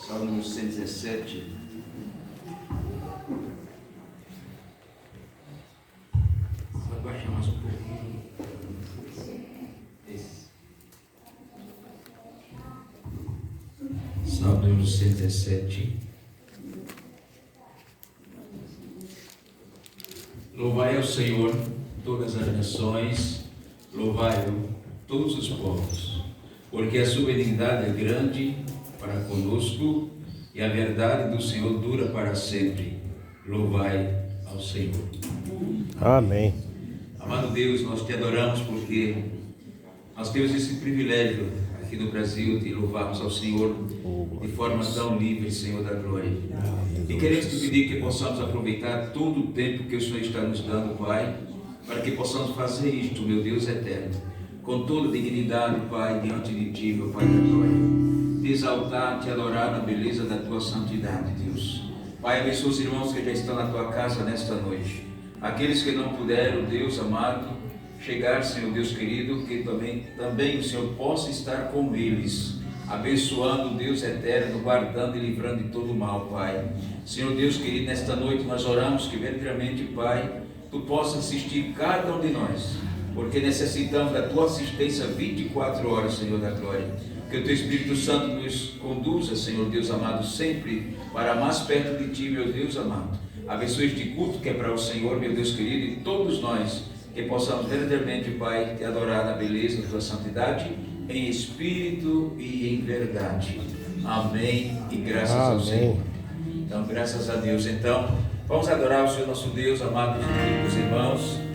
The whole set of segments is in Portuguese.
Salmo número 117. Pode baixar mais um pouquinho. Esse. Salmo número 117. Louvai ao Senhor todas as nações, louvai-o todos os povos, porque a sua benignidade é grande para conosco e a verdade do Senhor dura para sempre. Louvai ao Senhor. Amém. Amado Deus, nós te adoramos porque nós temos esse privilégio aqui no Brasil de louvarmos ao Senhor de forma tão livre, Senhor da glória. E queremos te pedir que possamos aproveitar todo o tempo que o Senhor está nos dando, Pai, para que possamos fazer isto, meu Deus eterno, com toda dignidade, Pai, diante de Ti, meu Pai da glória. Te exaltar, te adorar na beleza da Tua santidade, Deus. Pai, abençoa os irmãos que já estão na Tua casa nesta noite. Aqueles que não puderam, Deus amado, chegar, Senhor Deus querido, que também o Senhor possa estar com eles, abençoando, Deus eterno, guardando e livrando de todo mal, Pai. Senhor Deus querido, nesta noite nós oramos que verdadeiramente, Pai, Tu possas assistir cada um de nós, porque necessitamos da Tua assistência 24 horas, Senhor da glória. Que o Teu Espírito Santo nos conduza, Senhor Deus amado, sempre para mais perto de Ti, meu Deus amado. Abençoe este culto que é para o Senhor, meu Deus querido, e todos nós que possamos verdadeiramente, Pai, Te adorar na beleza da Tua santidade, em espírito e em verdade. Amém e graças ao Senhor. Então, graças a Deus. Então, vamos adorar o Senhor nosso Deus, amados e queridos irmãos.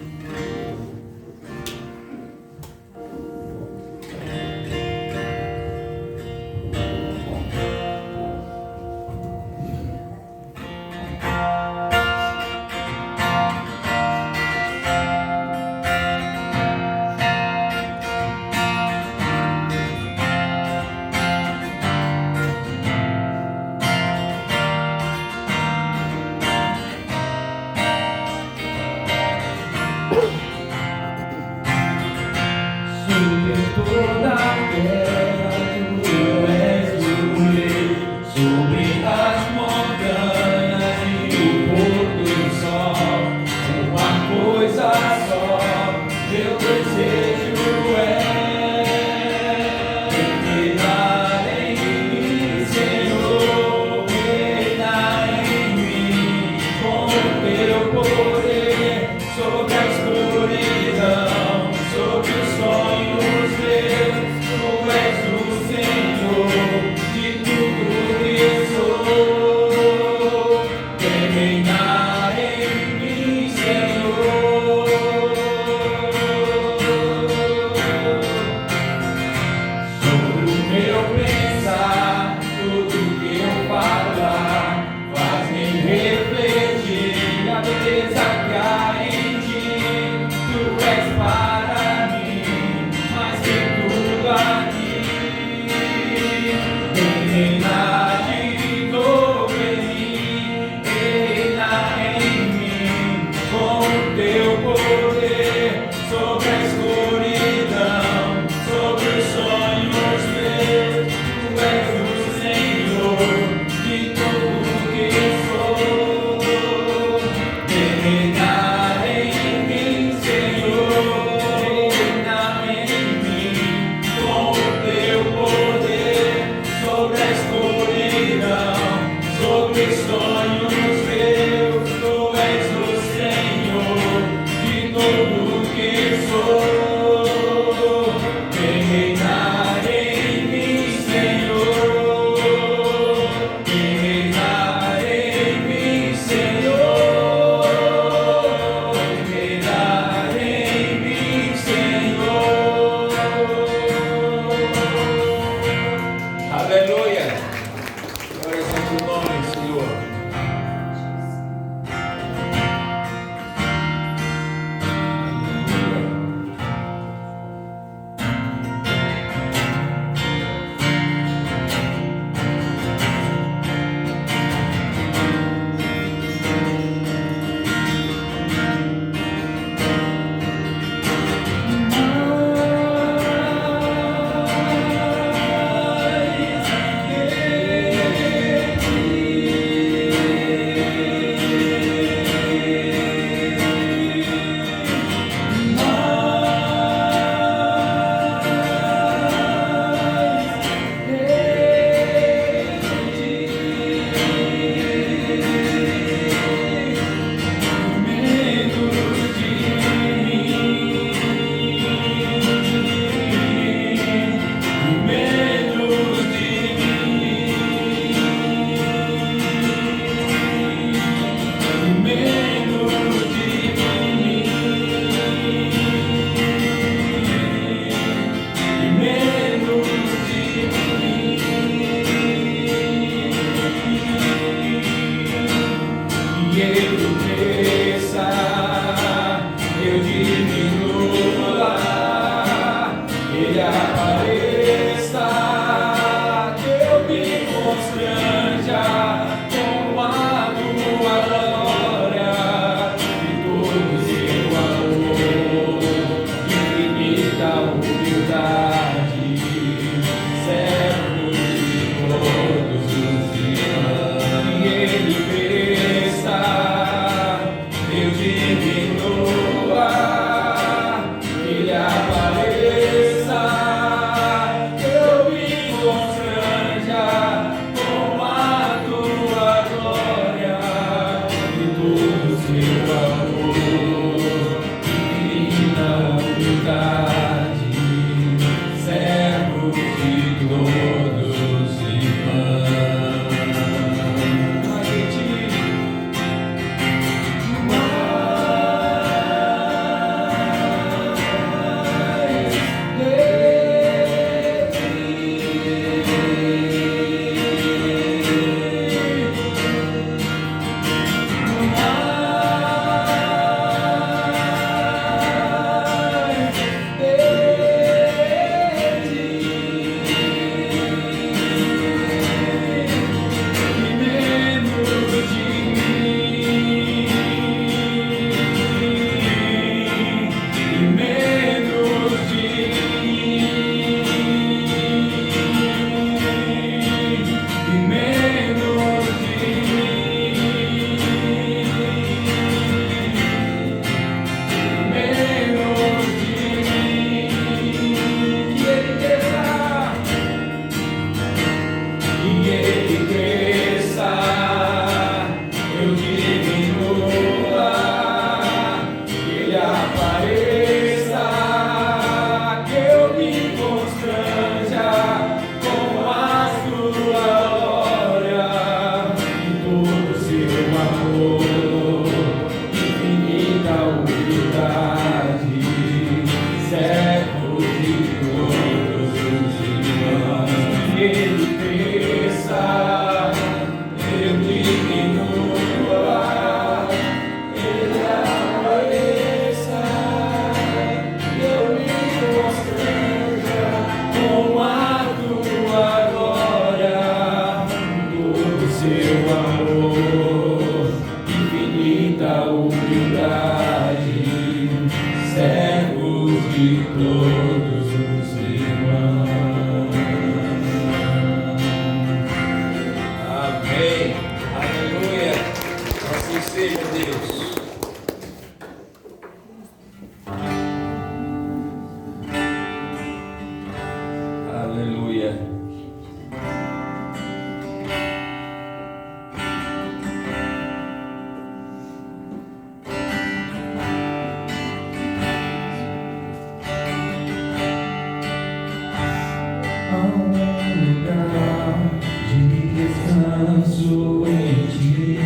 descanso em ti.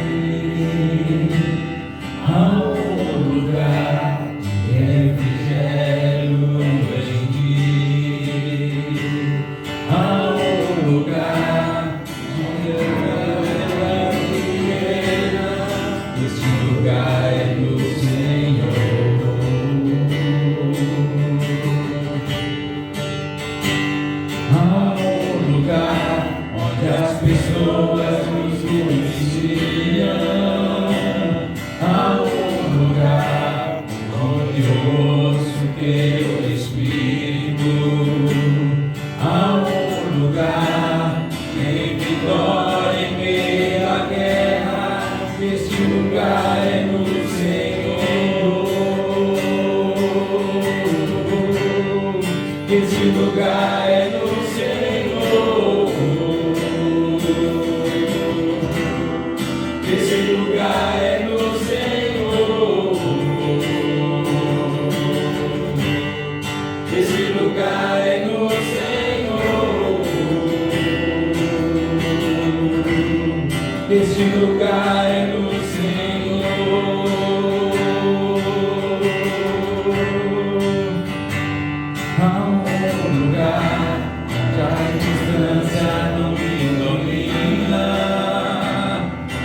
Há um lugar de refrigério em ti. Há um lugar de alegria. Este lugar é do Senhor. Há um lugar onde as pessoas nos conheciam. Há um lugar onde eu ouço teu Espírito. Há um lugar em vitória em meio à guerra. Este lugar é no Senhor. Este lugar é no Senhor. Esse lugar é no Senhor. Esse lugar é no Senhor. Esse lugar é no Senhor. Há um lugar onde a distância não me domina.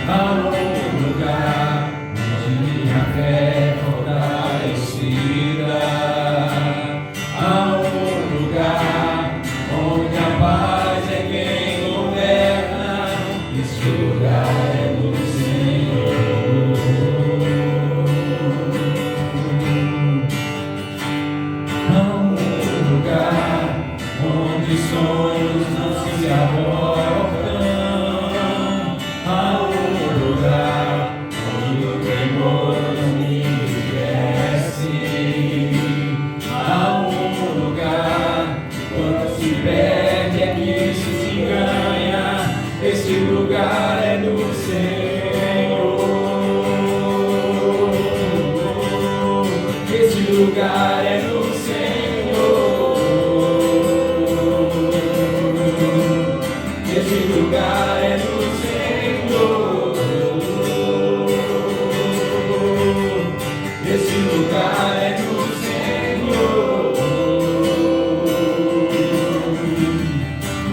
Há um lugar onde minha fé é fortalecida. Há um lugar onde a paz é quem governa. Esse lugar é do Senhor. Há um lugar onde sonhos não se abortam. Há um lugar onde o temor não me cresce. Há um lugar quando se perde é que se ganha. Esse lugar é do Senhor. Esse lugar é do Senhor. Esse lugar é do Senhor. Esse lugar é do Senhor.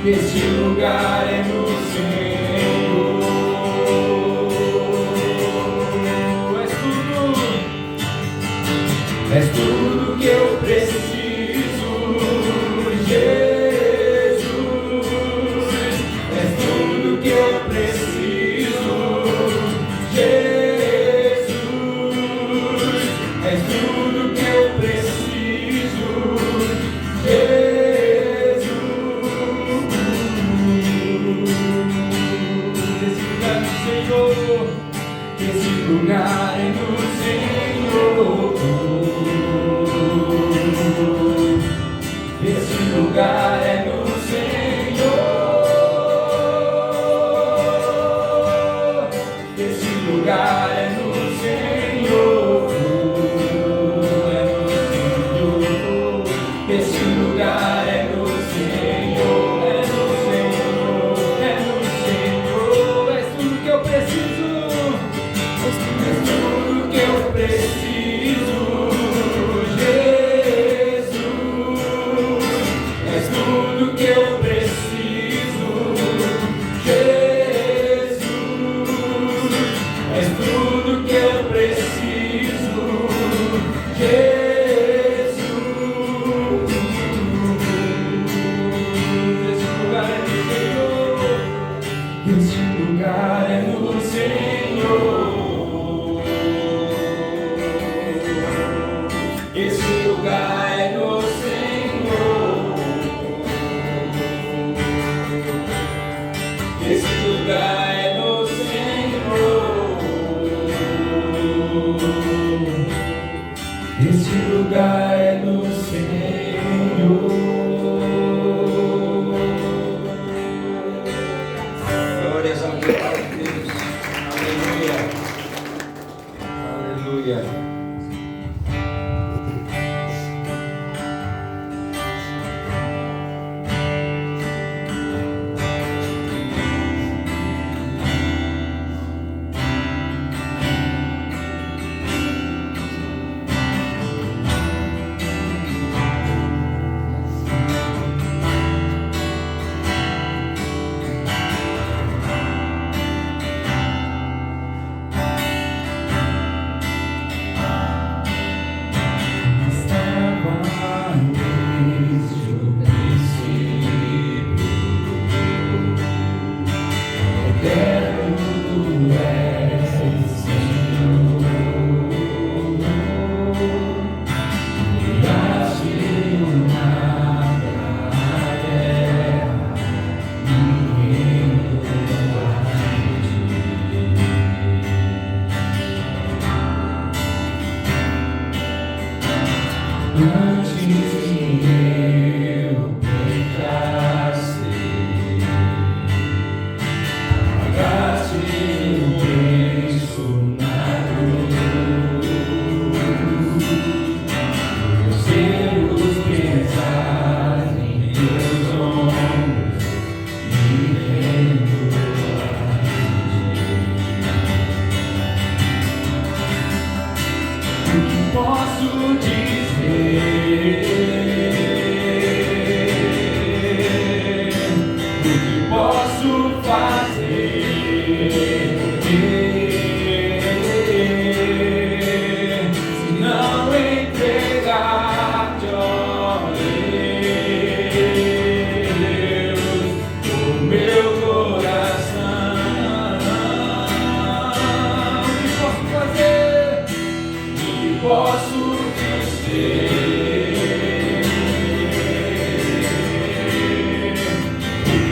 Esse lugar é do Senhor. És tudo que eu preciso, Jesus. És tudo que eu preciso, Jesus. És tudo que eu preciso, Jesus. Esse lugar é do Senhor. Esse lugar é do Senhor. Esse lugar é do Senhor. Esse lugar é do Senhor. É do Senhor. É do Senhor. É tudo que eu preciso. É tudo que eu preciso, Jesus. És tudo que eu preciso, Jesus. És tudo que eu preciso, Jesus. Esse lugar é do Senhor. Esse lugar é do Senhor. Esse lugar é do Senhor. Esse lugar é do Senhor. Esse lugar é do Senhor. Glórias a Deus. Aleluia. Aleluia.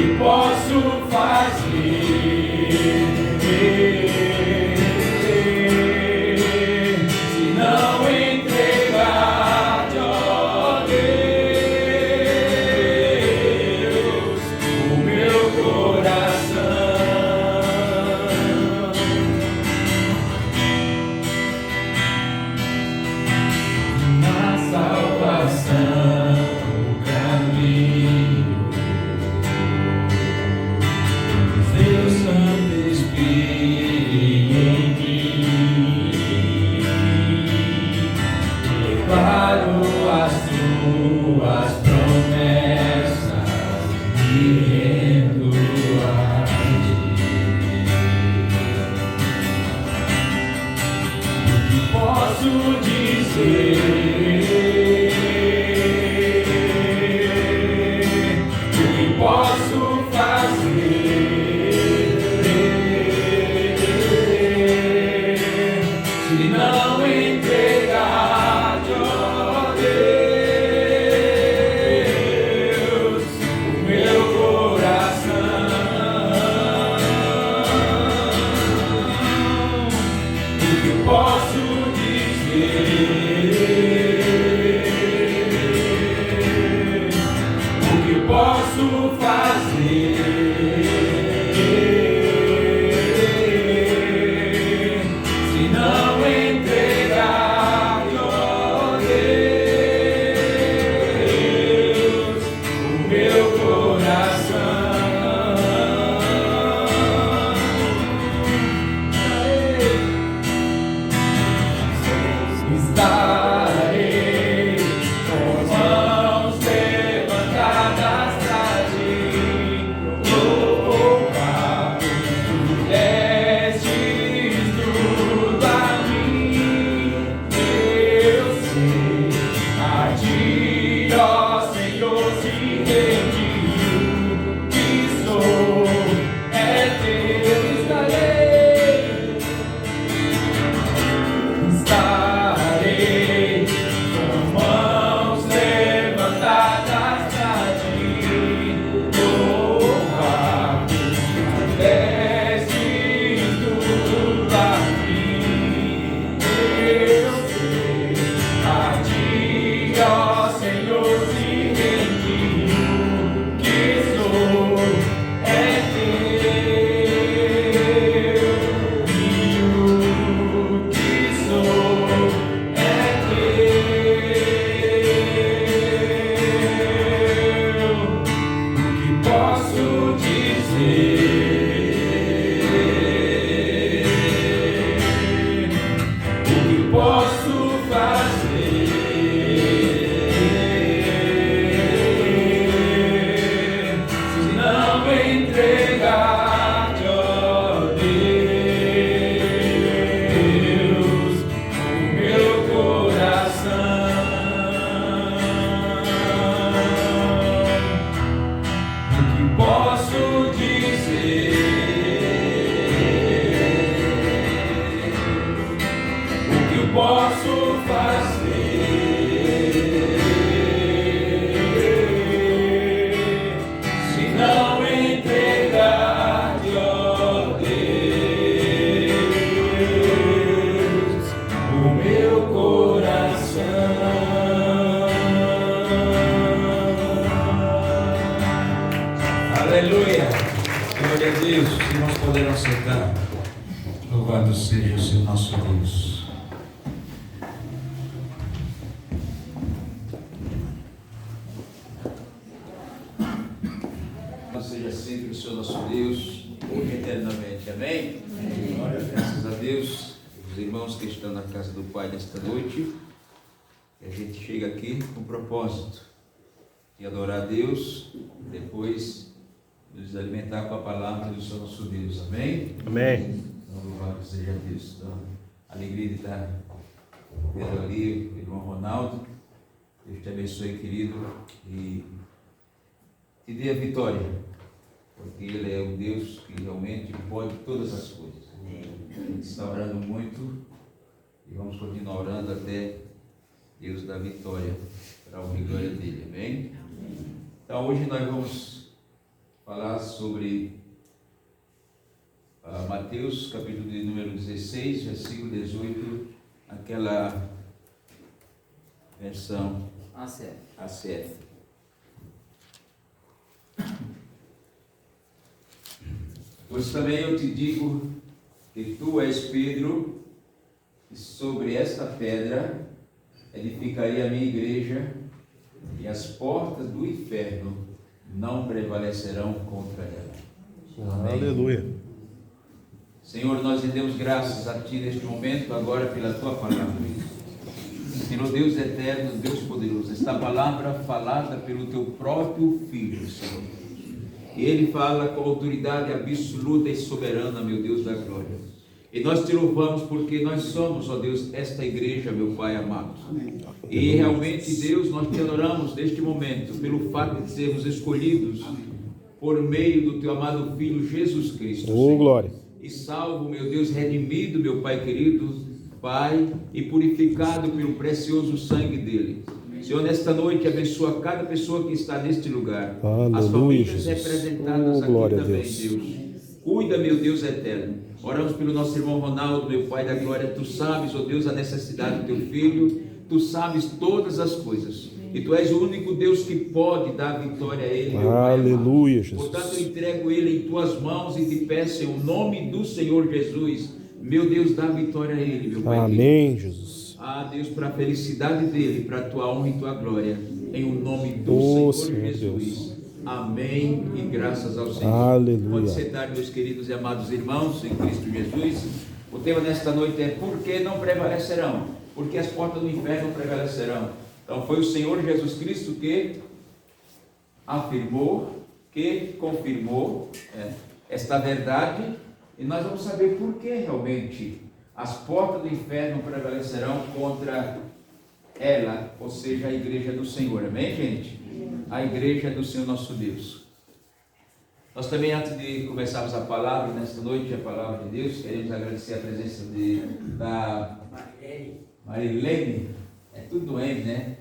que posso fazer? Se não entregar-te, ó Deus, o meu coração. Na salvação, o caminho, Deus Santo Espírito em mim, declaro as tuas promessas e rendo a ti. O que posso dizer? O que posso fazer? Se não entregar-te, ó Deus, o meu coração. O que posso dizer? O que posso fazer? Se não entregar-te, ó Deus, o meu coração. Estarei com mãos levantadas pra ti, louvar, tu destes tudo a mim. Eu sei, a ti, ó Senhor, se rendiu, que sou, é teu. Estarei com mãos levantadas pra ti, louvar, tu destes tudo a mim. Eu sei, a ti, ó Senhor, se rendiu, que sou, é teu, e o que sou é teu. O que posso dizer? O que posso fazer? Se não entregar-te, ó Deus, o meu coração. O que posso dizer? O que posso fazer? Se não entregar-te, ó Deus, o meu coração. Aleluia! Glória a Deus. Os irmãos poderão sentar. Louvado seja o seu nosso Deus. Seja sempre o Senhor nosso Deus, hoje e eternamente. Amém? Glória, graças a Deus. Os irmãos que estão na casa do Pai nesta noite, a gente chega aqui com o propósito de adorar a Deus, depois nos alimentar com a palavra do Senhor nosso Deus. Amém? Amém. Então, louvado seja Deus. Então, alegria de estar vendo ali o irmão Ronaldo. Deus te abençoe, querido, e te dê a vitória, porque Ele é o Deus que realmente pode todas as coisas. A gente está orando muito e vamos continuar orando até Deus dar vitória para a honra e glória dele. Amém? Então hoje nós vamos falar sobre Mateus, capítulo de número 16, versículo 18, aquela versão ACF. Pois também eu te digo que tu és Pedro, e sobre esta pedra edificarei a minha igreja, e as portas do inferno não prevalecerão contra ela. Amém. Aleluia. Senhor, nós rendemos graças a Ti neste momento, agora pela Tua palavra. Senhor Deus eterno, Deus poderoso, esta palavra falada pelo Teu próprio Filho, Senhor. E Ele fala com autoridade absoluta e soberana, meu Deus da glória. E nós Te louvamos porque nós somos, ó Deus, esta igreja, meu Pai amado. E realmente, Deus, nós Te adoramos neste momento, pelo fato de sermos escolhidos por meio do Teu amado Filho Jesus Cristo. Oh, glória. E salvo, meu Deus, redimido, meu Pai querido, Pai, e purificado pelo precioso sangue dele. Senhor, nesta noite, abençoa cada pessoa que está neste lugar. Aleluia, as famílias Jesus. representadas aqui Glória a também, Deus. Cuida, meu Deus eterno. Oramos pelo nosso irmão Ronaldo, meu Pai da glória. Tu sabes, ó Deus, a necessidade do Teu filho. Tu sabes todas as coisas. E Tu és o único Deus que pode dar vitória a ele, meu Pai. Aleluia, Jesus. Portanto, eu entrego ele em Tuas mãos e te peço em nome do Senhor Jesus, meu Deus, dá vitória a ele, meu Pai. Amém, Jesus. Ah, Deus, para a felicidade dele, para a Tua honra e Tua glória, em o nome do Oh, Senhor Senhor Jesus. Deus. Amém e graças ao Senhor. Aleluia. Pode sentar, meus queridos e amados irmãos em Cristo Jesus. O tema nesta noite é: por que não prevalecerão? Porque as portas do inferno não prevalecerão. Então foi o Senhor Jesus Cristo que afirmou, que confirmou esta verdade, e nós vamos saber por que realmente as portas do inferno prevalecerão contra ela, ou seja, a igreja do Senhor. Amém, gente? A igreja do Senhor nosso Deus. Nós também, antes de começarmos a palavra, nesta noite, a palavra de Deus, queremos agradecer a presença da Marilene. É tudo do M, né?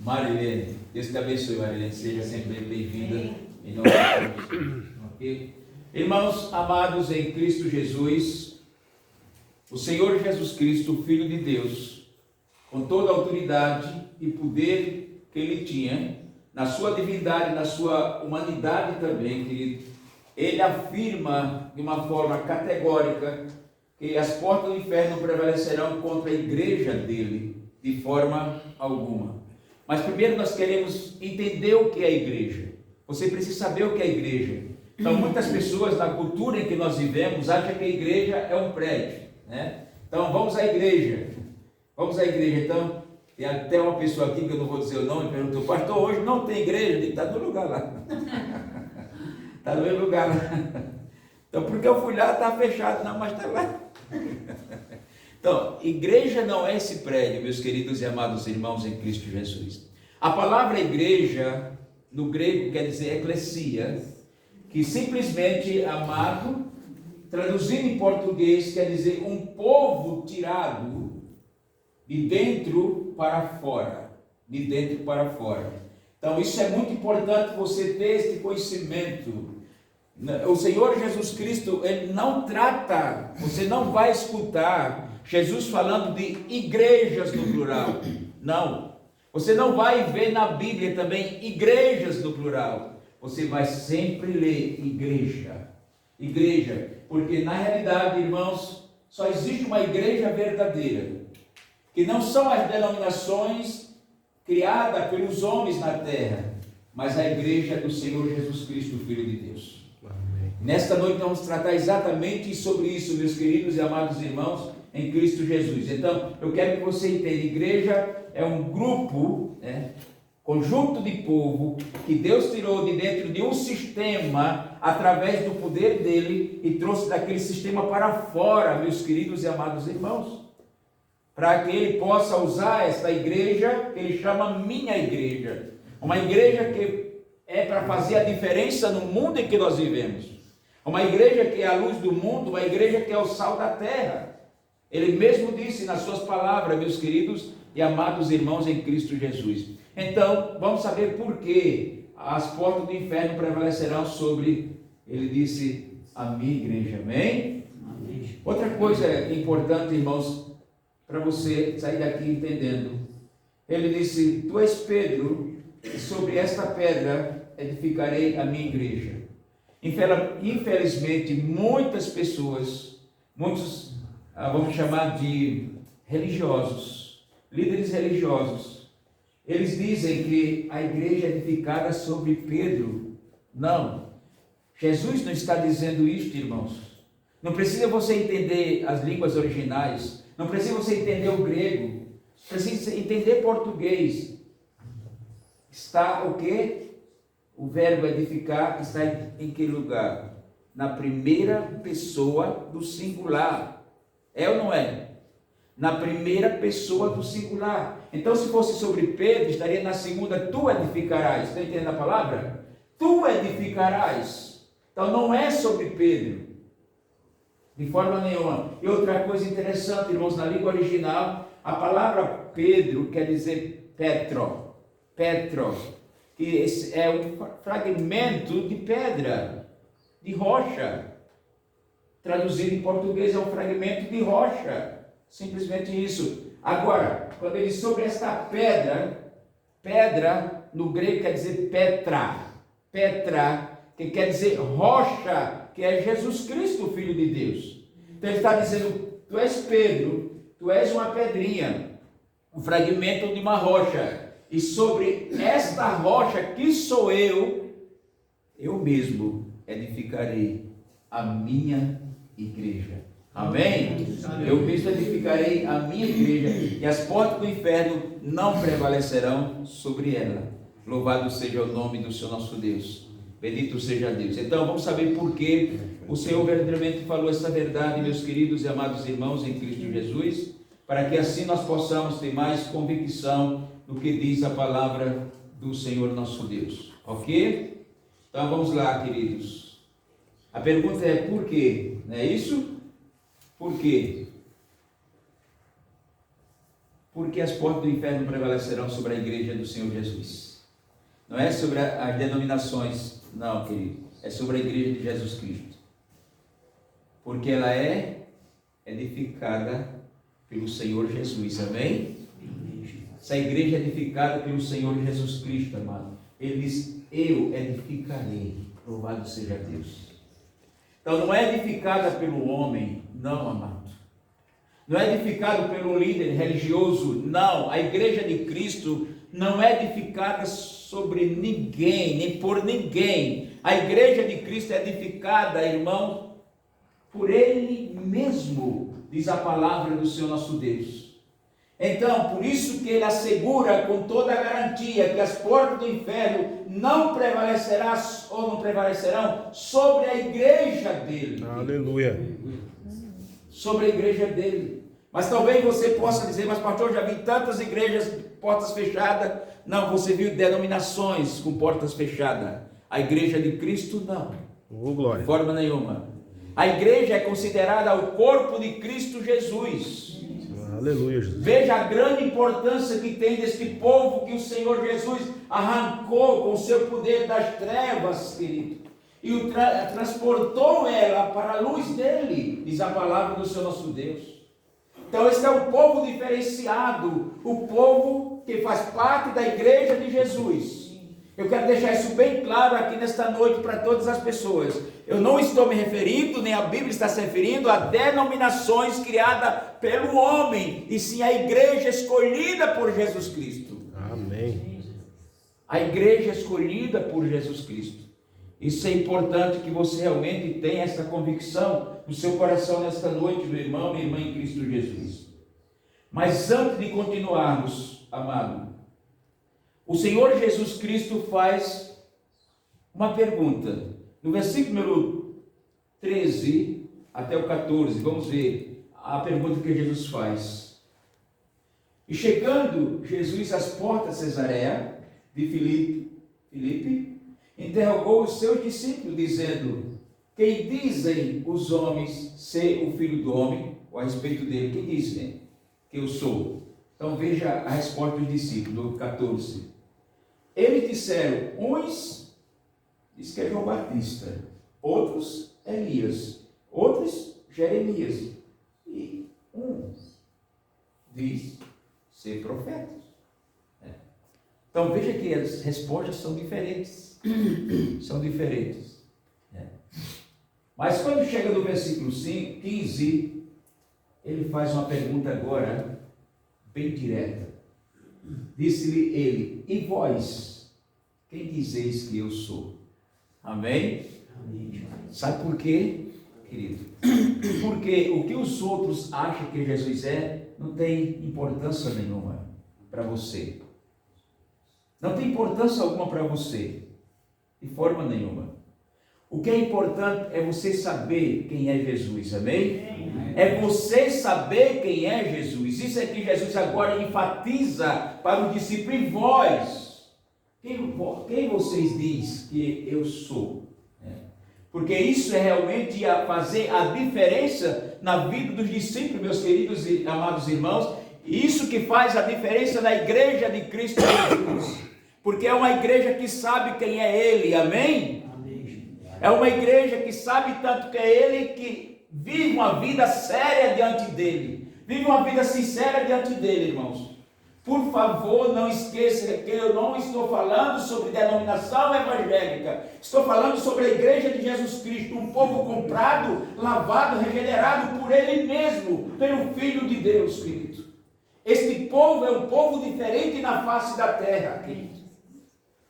Marilene. Deus te abençoe, Marilene. Seja sempre bem-vinda em nome de Jesus. Ok? Irmãos amados em Cristo Jesus, o Senhor Jesus Cristo, o Filho de Deus, com toda a autoridade e poder que Ele tinha, na sua divindade, na sua humanidade também, querido, Ele afirma de uma forma categórica que as portas do inferno prevalecerão contra a igreja dele, de forma alguma. Mas primeiro nós queremos entender o que é a igreja. Você precisa saber o que é a igreja. Então muitas pessoas na cultura em que nós vivemos acham que a igreja é um prédio, né? Então vamos à igreja. Vamos à igreja. Então tem até uma pessoa aqui, que eu não vou dizer o nome, perguntou: pastor, hoje não tem igreja? Está no lugar lá. Está no meu lugar lá. Então porque eu fui lá, está fechado. Não, mas está lá. Então, igreja não é esse prédio, meus queridos e amados irmãos em Cristo Jesus. A palavra igreja, no grego, quer dizer eclesia, que simplesmente, amado, traduzindo em português, quer dizer um povo tirado de dentro para fora. De dentro para fora. Então, isso é muito importante você ter este conhecimento. O Senhor Jesus Cristo, Ele não trata, você não vai escutar Jesus falando de igrejas no plural. Não. Você não vai ver na Bíblia também igrejas no plural. Você vai sempre ler igreja. Igreja. Porque na realidade, irmãos, só existe uma igreja verdadeira. Que não são as denominações criadas pelos homens na terra, mas a igreja do Senhor Jesus Cristo, Filho de Deus. Amém. Nesta noite vamos tratar exatamente sobre isso, meus queridos e amados irmãos, em Cristo Jesus. Então, eu quero que você entenda: igreja é um grupo, conjunto de povo que Deus tirou de dentro de um sistema através do poder dele e trouxe daquele sistema para fora, meus queridos e amados irmãos, para que ele possa usar esta igreja que ele chama minha igreja, uma igreja que é para fazer a diferença no mundo em que nós vivemos, uma igreja que é a luz do mundo, uma igreja que é o sal da terra. Ele mesmo disse nas suas palavras, meus queridos e amados irmãos em Cristo Jesus. Então, vamos saber por que as portas do inferno prevalecerão sobre, ele disse, a minha igreja. Amém? Amém. Outra coisa importante, irmãos, para você sair daqui entendendo. Ele disse, tu és Pedro, e sobre esta pedra edificarei a minha igreja. Infelizmente, muitas pessoas, muitos, vamos chamar de religiosos, líderes religiosos, eles dizem que a igreja é edificada sobre Pedro. Não. Jesus não está dizendo isto, irmãos. Não precisa você entender as línguas originais. Não precisa você entender o grego. Precisa entender português. Está o quê? O verbo edificar está em que lugar? Na primeira pessoa do singular. É ou não é? Na primeira pessoa do singular. Então, se fosse sobre Pedro, estaria na segunda, tu edificarás. Está entendendo a palavra? Tu edificarás. Então, não é sobre Pedro. De forma nenhuma. E outra coisa interessante, irmãos, na língua original, a palavra Pedro quer dizer Petro. Petro. Que é um fragmento de pedra, de rocha. Traduzido em português, é um fragmento de rocha. Simplesmente isso. Agora, quando ele diz sobre esta pedra, pedra no grego quer dizer Petra. Petra, que quer dizer rocha, que é Jesus Cristo, o Filho de Deus. Então ele está dizendo, tu és Pedro, tu és uma pedrinha, um fragmento de uma rocha. E sobre esta rocha que sou eu mesmo edificarei a minha igreja. Amém? Eu mesmo edificarei a minha igreja e as portas do inferno não prevalecerão sobre ela. Louvado seja o nome do Senhor nosso Deus. Bendito seja Deus. Então vamos saber por que o Senhor verdadeiramente falou essa verdade, meus queridos e amados irmãos em Cristo Jesus, para que assim nós possamos ter mais convicção do que diz a palavra do Senhor nosso Deus. Ok? Então vamos lá, queridos. A pergunta é por quê? Não é isso? Por quê? Porque as portas do inferno prevalecerão sobre a igreja do Senhor Jesus. Não é sobre as denominações, não, querido. É sobre a igreja de Jesus Cristo. Porque ela é edificada pelo Senhor Jesus. Amém? Essa igreja é edificada pelo Senhor Jesus Cristo, amado. Ele diz, eu edificarei. Louvado seja Deus. Então não é edificada pelo homem, não, amado. Não é edificado pelo líder religioso, não. A igreja de Cristo não é edificada sobre ninguém, nem por ninguém. A igreja de Cristo é edificada, irmão, por Ele mesmo, diz a palavra do Senhor nosso Deus. Então, por isso que Ele assegura com toda a garantia que as portas do inferno não prevalecerão ou não prevalecerão sobre a igreja dele. Aleluia. Sobre a igreja dele. Mas talvez você possa dizer, mas pastor, já vi tantas igrejas portas fechadas. Não, você viu denominações com portas fechadas. A igreja de Cristo não. Glória. De forma nenhuma. A igreja é considerada o corpo de Cristo Jesus. Aleluia, Jesus. Veja a grande importância que tem deste povo que o Senhor Jesus arrancou com o seu poder das trevas, querido, e o transportou ela para a luz dele, diz a palavra do Senhor nosso Deus. Então esse é o povo diferenciado, o povo que faz parte da igreja de Jesus. Eu quero deixar isso bem claro aqui nesta noite para todas as pessoas. Eu não estou me referindo, nem a Bíblia está se referindo a denominações criadas pelo homem, e sim a igreja escolhida por Jesus Cristo. Amém. A igreja escolhida por Jesus Cristo. Isso é importante que você realmente tenha essa convicção no seu coração nesta noite, meu irmão e irmã em Cristo Jesus. Mas antes de continuarmos, amado, o Senhor Jesus Cristo faz uma pergunta. No versículo número 13 até o 14, vamos ver a pergunta que Jesus faz. E chegando Jesus às portas de Cesareia de Filipe, interrogou os seus discípulos, dizendo: quem dizem os homens ser o Filho do Homem? Ou a respeito dele, quem dizem que eu sou? Então veja a resposta dos discípulos, no 14. Eles disseram, uns diz que é João Batista, outros Elias, outros Jeremias, e uns diz ser profeta. Então veja que as respostas são diferentes. São diferentes. Mas quando chega no versículo 15, ele faz uma pergunta agora bem direta. Disse-lhe ele, e vós, quem dizeis que eu sou? Amém? Amém. Sabe por quê, querido? Porque o que os outros acham que Jesus é, não tem importância nenhuma para você. Não tem importância alguma para você, de forma nenhuma. O que é importante é você saber quem é Jesus, amém? É você saber quem é Jesus. Isso é que Jesus agora enfatiza para o discípulo. E vós, quem vocês dizem que eu sou? Porque isso é realmente fazer a diferença na vida dos discípulos, meus queridos e amados irmãos. Isso que faz a diferença na igreja de Cristo Jesus. Porque é uma igreja que sabe quem é Ele, amém? É uma igreja que sabe tanto que é Ele, que vive uma vida séria diante dEle. Vive uma vida sincera diante dEle, irmãos. Por favor, não esqueça que eu não estou falando sobre denominação evangélica. Estou falando sobre a igreja de Jesus Cristo. Um povo comprado, lavado, regenerado por Ele mesmo, pelo Filho de Deus, querido. Este povo é um povo diferente na face da terra, querido.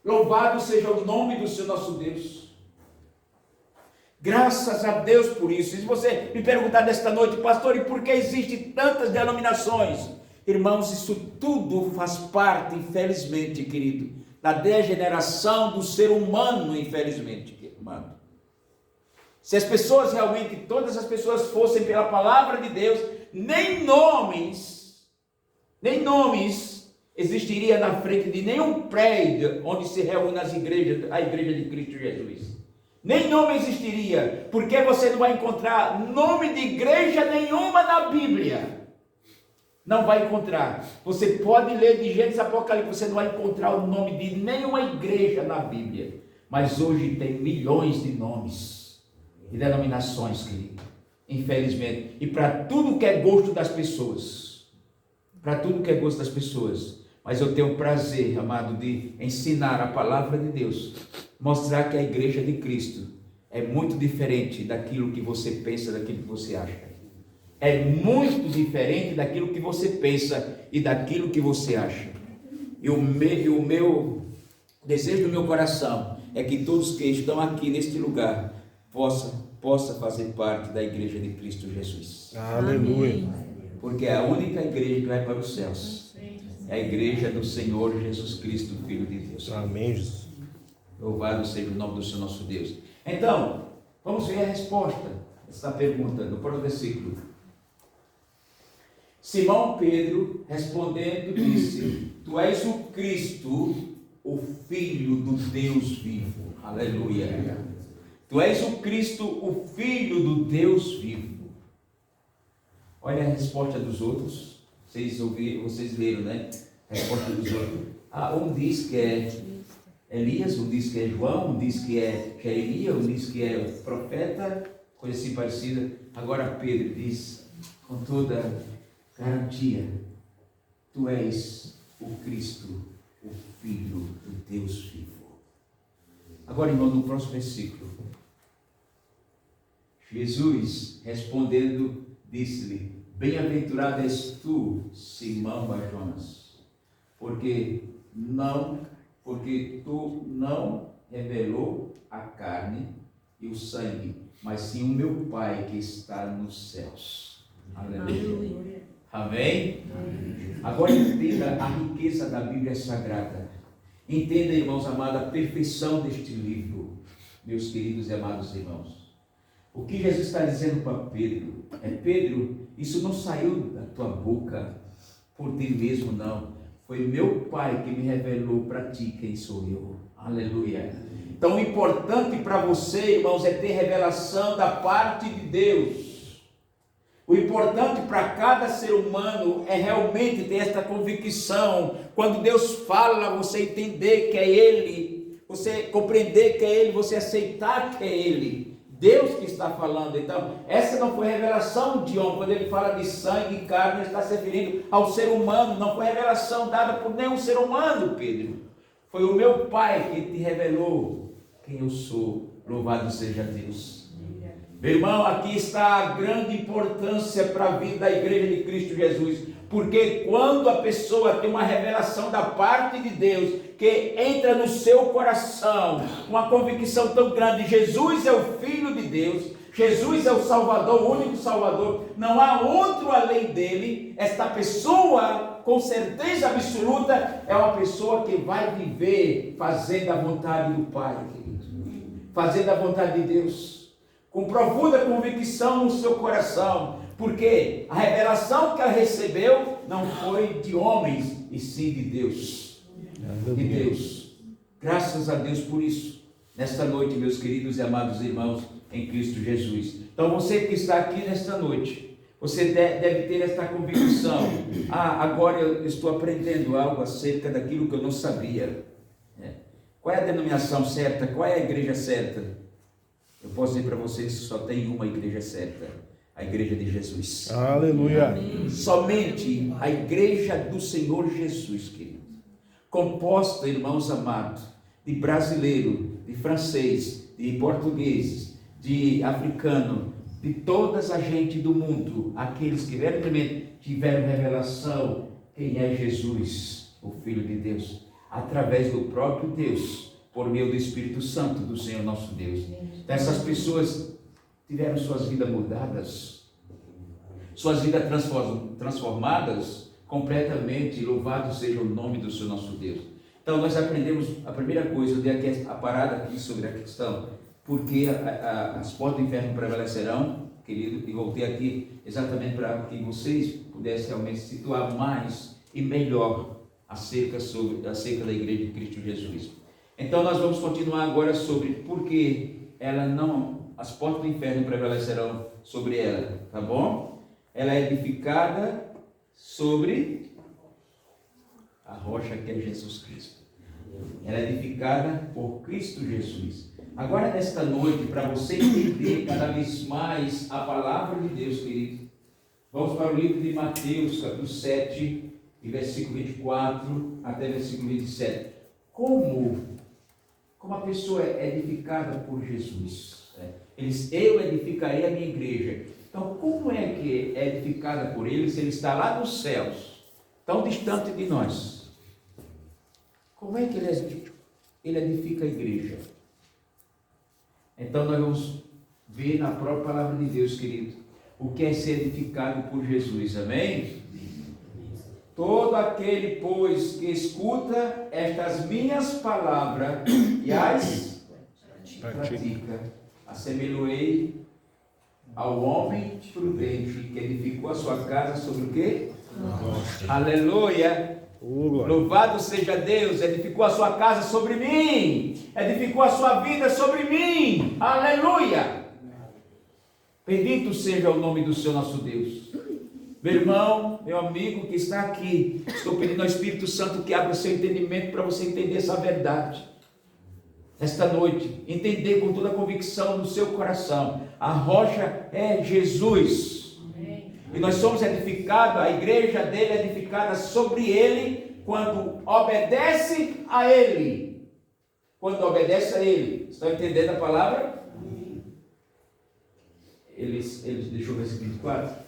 Louvado seja o nome do Senhor nosso Deus. Graças a Deus por isso. E se você me perguntar nesta noite, pastor, e por que existem tantas denominações? Irmãos, isso tudo faz parte, infelizmente, querido, da degeneração do ser humano, infelizmente, irmão. Se as pessoas realmente, todas as pessoas fossem pela palavra de Deus, nem nomes existiria na frente de nenhum prédio onde se reúne a igreja de Cristo Jesus. Nem nome existiria, porque você não vai encontrar nome de igreja nenhuma na Bíblia. Não vai encontrar. Você pode ler de Gênesis Apocalipse, você não vai encontrar o nome de nenhuma igreja na Bíblia. Mas hoje tem milhões de nomes e denominações, querido. Infelizmente. E para tudo que é gosto das pessoas. Para tudo que é gosto das pessoas. Mas eu tenho o prazer, amado, de ensinar a palavra de Deus. Mostrar que a igreja de Cristo é muito diferente daquilo que você pensa, daquilo que você acha. É muito diferente daquilo que você pensa e daquilo que você acha. E o meu desejo do meu coração é que todos que estão aqui neste lugar possa fazer parte da igreja de Cristo Jesus. Aleluia. Porque é a única igreja que vai para os céus. É a igreja do Senhor Jesus Cristo, Filho de Deus. Amém, Jesus. Louvado seja o nome do Senhor nosso Deus. Então, vamos ver a resposta dessa pergunta no próximo versículo. Simão Pedro, respondendo, disse: Tu és o Cristo, o Filho do Deus vivo. Aleluia. Tu és o Cristo, o Filho do Deus vivo. Olha a resposta dos outros. Vocês leram, né? A resposta dos outros. Um diz que é Elias, um diz que é João, um diz que é Jeremias, um diz que é profeta, coisa assim parecida. Agora Pedro diz com toda garantia: Tu és o Cristo, o Filho do Deus vivo. Agora, irmão, no próximo versículo, Jesus respondendo disse-lhe: Bem-aventurado és tu, Simão Bar-Jonas, porque tu não revelou a carne e o sangue, mas sim o meu Pai que está nos céus. Aleluia. Amém? Agora entenda a riqueza da Bíblia Sagrada. Entenda, irmãos amados, a perfeição deste livro, meus queridos e amados irmãos. O que Jesus está dizendo para Pedro é: Pedro, isso não saiu da tua boca por ti mesmo, não. Foi meu Pai que me revelou para ti quem sou eu. Aleluia. Então o importante para você, irmãos, é ter revelação da parte de Deus. O importante para cada ser humano é realmente ter esta convicção. Quando Deus fala, você entender que é Ele, você compreender que é Ele, você aceitar que é Ele. Deus que está falando. Então, essa não foi revelação de homem. Quando ele fala de sangue e carne, ele está se referindo ao ser humano. Não foi revelação dada por nenhum ser humano, Pedro. Foi o meu Pai que te revelou quem eu sou. Louvado seja Deus. Meu irmão, aqui está a grande importância para a vida da igreja de Cristo Jesus, porque quando a pessoa tem uma revelação da parte de Deus, que entra no seu coração, uma convicção tão grande, Jesus é o Filho de Deus, Jesus é o Salvador, o único Salvador, não há outro além dele, esta pessoa, com certeza absoluta, é uma pessoa que vai viver fazendo a vontade do Pai, querido, fazendo a vontade de Deus, com profunda convicção no seu coração, porque a revelação que ela recebeu não foi de homens, e sim de Deus. De Deus. Graças a Deus por isso. Nesta noite, meus queridos e amados irmãos em Cristo Jesus. Então, você que está aqui nesta noite, você deve ter esta convicção. Agora eu estou aprendendo algo acerca daquilo que eu não sabia. Qual é a denominação certa? Qual é a igreja certa? Eu posso dizer para vocês que só tem uma igreja certa, a igreja de Jesus. Aleluia. Somente a igreja do Senhor Jesus, querido. Composta, irmãos amados, de brasileiro, de francês, de portugueses, de africano, de toda a gente do mundo, aqueles que verdadeiramente tiveram revelação quem é Jesus, o Filho de Deus, através do próprio Deus, por meio do Espírito Santo do Senhor nosso Deus. Então, essas pessoas tiveram suas vidas mudadas, suas vidas transformadas completamente. Louvado seja o nome do Senhor nosso Deus. Então, nós aprendemos a primeira coisa, eu dei aqui a parada aqui sobre a questão, porque as portas do inferno prevalecerão, querido, e voltei aqui exatamente para que vocês pudessem realmente se situar mais e melhor acerca da igreja de Cristo Jesus. Então nós vamos continuar agora sobre por que as portas do inferno prevalecerão sobre ela, tá bom? Ela é edificada sobre a rocha que é Jesus Cristo. Ela é edificada por Cristo Jesus. Agora nesta noite, para você entender cada vez mais a palavra de Deus, querido, vamos para o livro de Mateus, capítulo 7, de versículo 24 até versículo 27. Como a pessoa é edificada por Jesus. Eu edificarei a minha igreja. Então, como é que é edificada por Ele se Ele está lá nos céus, tão distante de nós? Como é que Ele edifica a igreja? Então, nós vamos ver na própria palavra de Deus, querido, o que é ser edificado por Jesus. Amém? Todo aquele, pois, que escuta estas minhas palavras e as pratica, assemelhei ao homem prudente que edificou a sua casa sobre o quê? Aleluia! Louvado seja Deus! Edificou a sua casa sobre mim, edificou a sua vida sobre mim. Aleluia! Bendito seja o nome do Senhor nosso Deus. Meu irmão, meu amigo que está aqui, estou pedindo ao Espírito Santo que abra o seu entendimento para você entender essa verdade. Esta noite, entender com toda a convicção no seu coração, a rocha é Jesus. Amém. E nós somos edificados, a igreja dele é edificada sobre ele, quando obedece a ele. Quando obedece a ele. Estão entendendo a palavra? Deixa eu ver esse 24.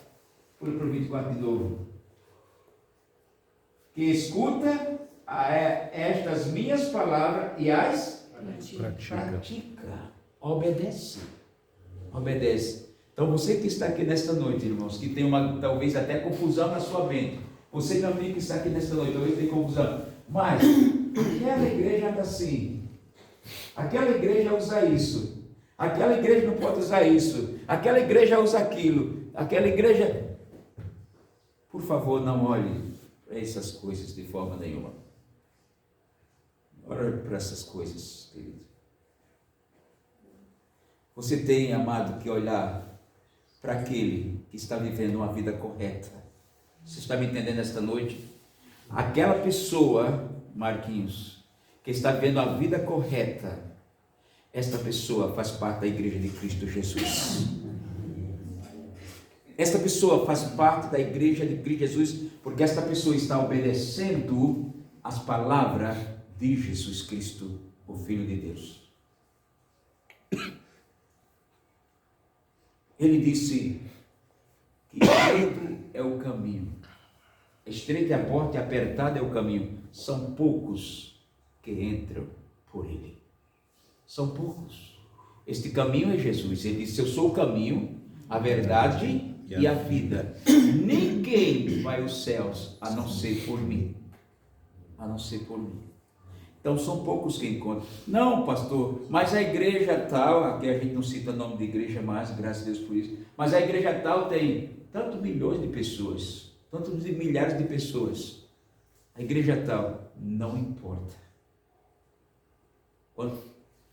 Pula para o 24 de novo. Que escuta estas minhas palavras e as pratica. Obedece. Então você que está aqui nesta noite, irmãos, que tem talvez até confusão na sua mente. Você, meu amigo, que está aqui nesta noite, talvez tenha confusão. Mas aquela igreja anda assim. Aquela igreja usa isso. Aquela igreja não pode usar isso. Aquela igreja usa aquilo. Aquela igreja... Por favor, não olhe para essas coisas de forma nenhuma. Olhe para essas coisas, querido. Você tem, amado, que olhar para aquele que está vivendo uma vida correta. Você está me entendendo esta noite? Aquela pessoa, Marquinhos, que está vivendo a vida correta, esta pessoa faz parte da igreja de Cristo Jesus. Esta pessoa faz parte da igreja de Cristo Jesus, porque esta pessoa está obedecendo as palavras de Jesus Cristo, o Filho de Deus. Ele disse que estreito é o caminho, estreita é a porta e apertado é o caminho. São poucos que entram por ele. São poucos. Este caminho é Jesus. Ele disse: eu sou o caminho, a verdade e a vida. Ninguém vai aos céus a não ser por mim. A não ser por mim. Então são poucos que encontram. Não, pastor, mas a igreja tal, aqui a gente não cita o nome de igreja mais, graças a Deus por isso, mas a igreja tal tem tantos milhões de pessoas, tantos milhares de pessoas. A igreja tal, não importa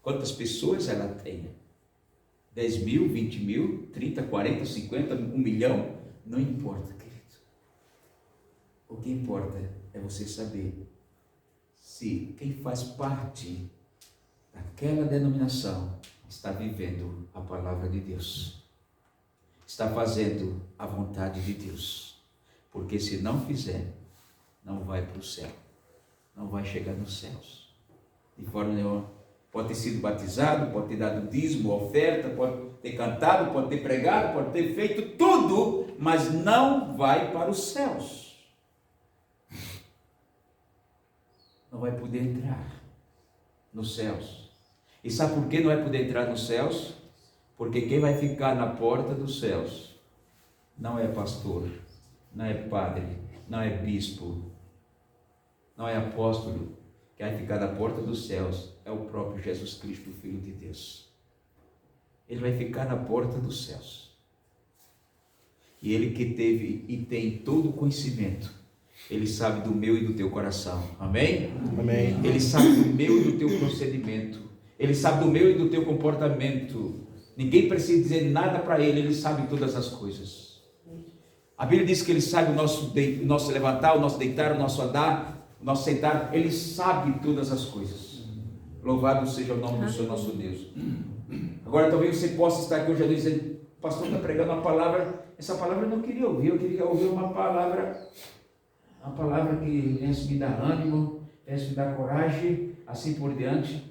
quantas pessoas ela tenha, 10 mil, 20 mil, 30, 40, 50, 1 milhão, não importa, querido. O que importa é você saber se quem faz parte daquela denominação está vivendo a palavra de Deus, está fazendo a vontade de Deus, porque se não fizer, não vai para o céu, não vai chegar nos céus, de forma nenhuma. Pode ter sido batizado, pode ter dado dízimo, oferta, pode ter cantado, pode ter pregado, pode ter feito tudo, mas não vai para os céus. Não vai poder entrar nos céus. E sabe por que não vai poder entrar nos céus? Porque quem vai ficar na porta dos céus não é pastor, não é padre, não é bispo, não é apóstolo. Quem vai ficar na porta dos céus é o próprio Jesus Cristo, o Filho de Deus. Ele vai ficar na porta dos céus. E ele que teve e tem todo o conhecimento, ele sabe do meu e do teu coração. Amém? Amém. Ele sabe do meu e do teu procedimento. Ele sabe do meu e do teu comportamento. Ninguém precisa dizer nada para ele, ele sabe todas as coisas. A Bíblia diz que ele sabe o nosso levantar, o nosso deitar, o nosso andar, o nosso sentar. Ele sabe todas as coisas. Louvado seja o nome do Senhor nosso Deus. Agora talvez você possa estar aqui hoje a dizendo: o pastor está pregando uma palavra, essa palavra eu não queria ouvir, eu queria ouvir uma palavra que venha me dar ânimo, venha me dar coragem, assim por diante.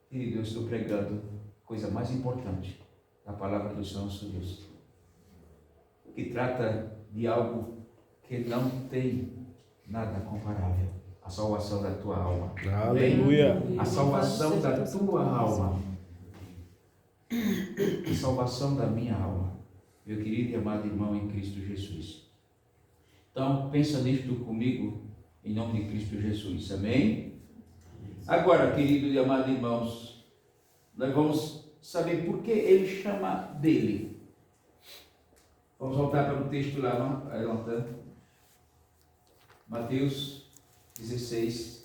Querido, eu estou pregando coisa mais importante, a palavra do Senhor nosso Deus, que trata de algo que não tem nada comparável, a salvação da tua alma. Aleluia. A salvação da tua alma, a salvação da minha alma, meu querido e amado irmão em Cristo Jesus. Então, pensa nisto comigo, em nome de Cristo Jesus, amém? Agora, querido e amado irmãos, nós vamos saber por que ele chama dele. Vamos voltar para o texto lá, anotando. Mateus 16.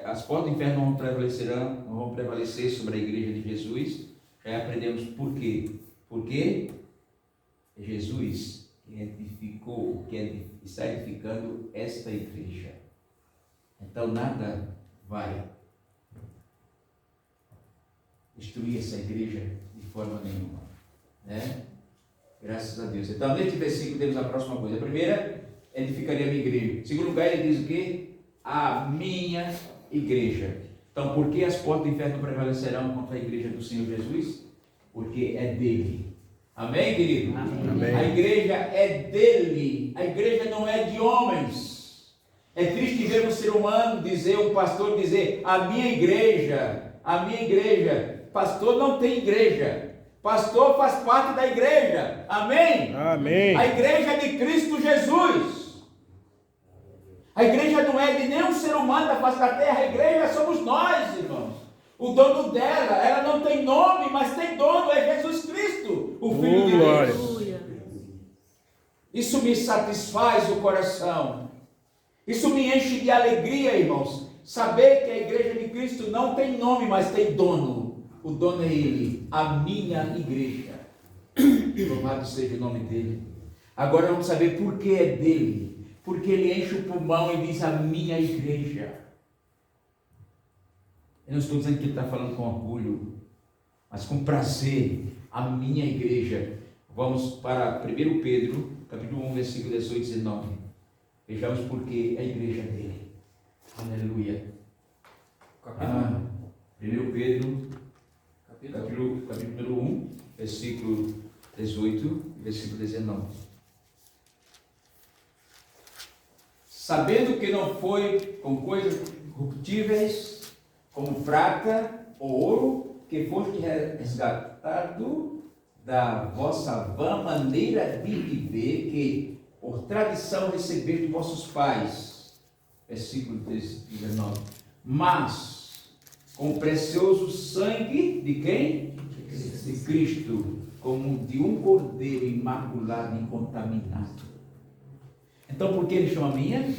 As portas do inferno não vão prevalecer sobre a igreja de Jesus. Já aprendemos por quê. Porque Jesus edificou, está edificando esta igreja. Então nada vai destruir essa igreja de forma nenhuma, né? Graças a Deus. Então neste versículo temos a próxima coisa. A primeira, edificaria a minha igreja. Em segundo lugar, ele diz o quê? A minha igreja. Então, por que as portas do inferno prevalecerão contra a igreja do Senhor Jesus? Porque é dele. Amém, querido? Amém. A igreja é dele. A igreja não é de homens. É triste ver um ser humano dizer, um pastor dizer, a minha igreja. Pastor não tem igreja. Pastor faz parte da igreja. Amém? Amém. A igreja é de Cristo Jesus. A igreja não é de nenhum ser humano da face da terra. A igreja somos nós, irmãos. O dono dela, ela não tem nome, mas tem dono, é Jesus Cristo, o Filho de Deus. Isso me satisfaz o coração. Isso me enche de alegria, irmãos. Saber que a igreja de Cristo não tem nome, mas tem dono. O dono é Ele, a minha igreja. Louvado seja o nome dele. Agora vamos saber por que é dele. Porque ele enche o pulmão e diz a minha igreja. Eu não estou dizendo que ele está falando com orgulho, mas com prazer. A minha igreja. Vamos para 1 Pedro, capítulo 1, versículo 18 e 19. Vejamos por que a igreja é dele. Aleluia. 1 Pedro, capítulo 1, versículo 18 e versículo 19. Sabendo que não foi com coisas corruptíveis, como prata ou ouro, que foste resgatado da vossa vã maneira de viver, que por tradição recebeste de vossos pais. Versículo 19. Mas com o precioso sangue de quem? De Cristo, como de um cordeiro imaculado e incontaminado. Então, por que ele chama minha?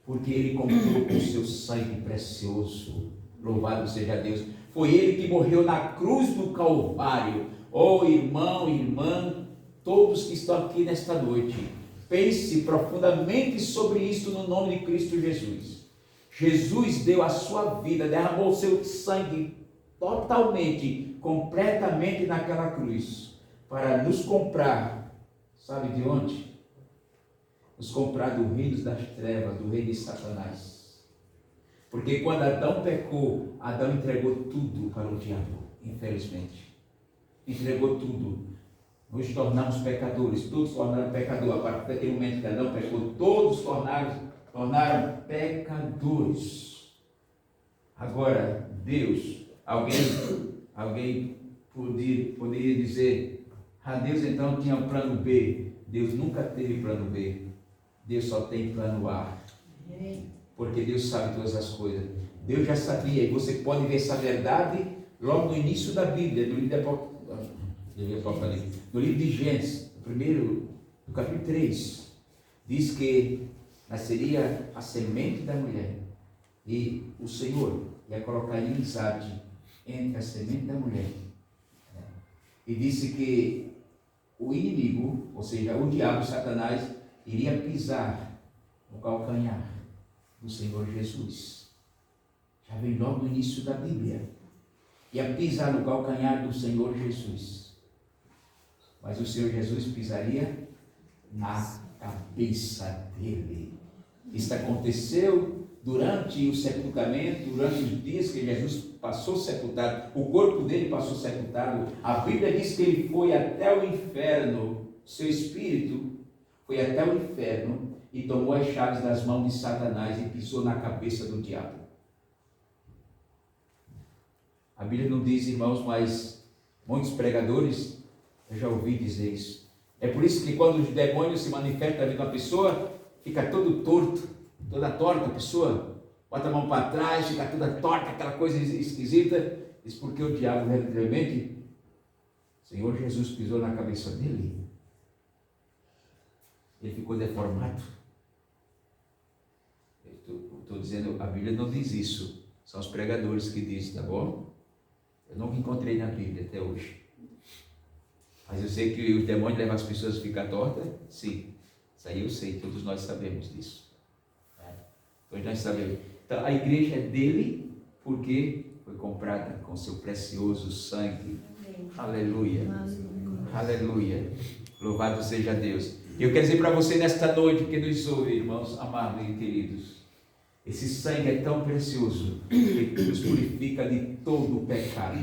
Porque ele comprou com o seu sangue precioso. Louvado seja Deus. Foi ele que morreu na cruz do Calvário. Oh, irmão e irmã, todos que estão aqui nesta noite, pense profundamente sobre isso no nome de Cristo Jesus. Jesus deu a sua vida, derramou o seu sangue totalmente, completamente naquela cruz, para nos comprar. Sabe de onde? Nos comprar do reino das trevas, do reino de Satanás. Porque quando Adão pecou, Adão entregou tudo para o diabo, infelizmente. Entregou tudo. Nos tornamos pecadores, todos se tornaram pecadores. A partir daquele momento que Adão pecou, todos tornaram pecadores. Agora, Deus, alguém poderia dizer, Deus então tinha um plano B. Deus nunca teve plano B. Deus só tem plano A. Porque Deus sabe todas as coisas. Deus já sabia, e você pode ver essa verdade logo no início da Bíblia, no livro de Gênesis, no capítulo 3, diz que nasceria a semente da mulher, e o Senhor ia colocar inimizade entre a semente da mulher. E disse que o inimigo, ou seja, o diabo, Satanás, iria pisar no calcanhar do Senhor Jesus. Já vem logo no início da Bíblia. Ia pisar no calcanhar do Senhor Jesus. Mas o Senhor Jesus pisaria na cabeça dele. Isso aconteceu durante o sepultamento, durante os dias que Jesus passou sepultado. O corpo dele passou sepultado. A Bíblia diz que ele foi até o inferno. Seu espírito foi até o inferno e tomou as chaves das mãos de Satanás e pisou na cabeça do diabo. A Bíblia não diz, irmãos, mas muitos pregadores, eu já ouvi dizer isso. É por isso que quando os demônios se manifestam na vida de uma pessoa, fica todo torto, toda torta a pessoa, bota a mão para trás, fica toda torta, aquela coisa esquisita. Isso porque o diabo verdadeiramente, o Senhor Jesus pisou na cabeça dele. Ele ficou deformado. Estou dizendo, a Bíblia não diz isso. São os pregadores que dizem, tá bom? Eu nunca encontrei na Bíblia até hoje. Mas eu sei que os demônios levam as pessoas a ficar tortas. Sim, isso aí eu sei, todos nós sabemos disso. Todos nós sabemos. Então a igreja é dele porque foi comprada com seu precioso sangue. Aleluia. Aleluia. Louvado seja Deus. E eu quero dizer para você nesta noite, que nos ouve, irmãos amados e queridos, esse sangue é tão precioso que nos purifica de todo o pecado.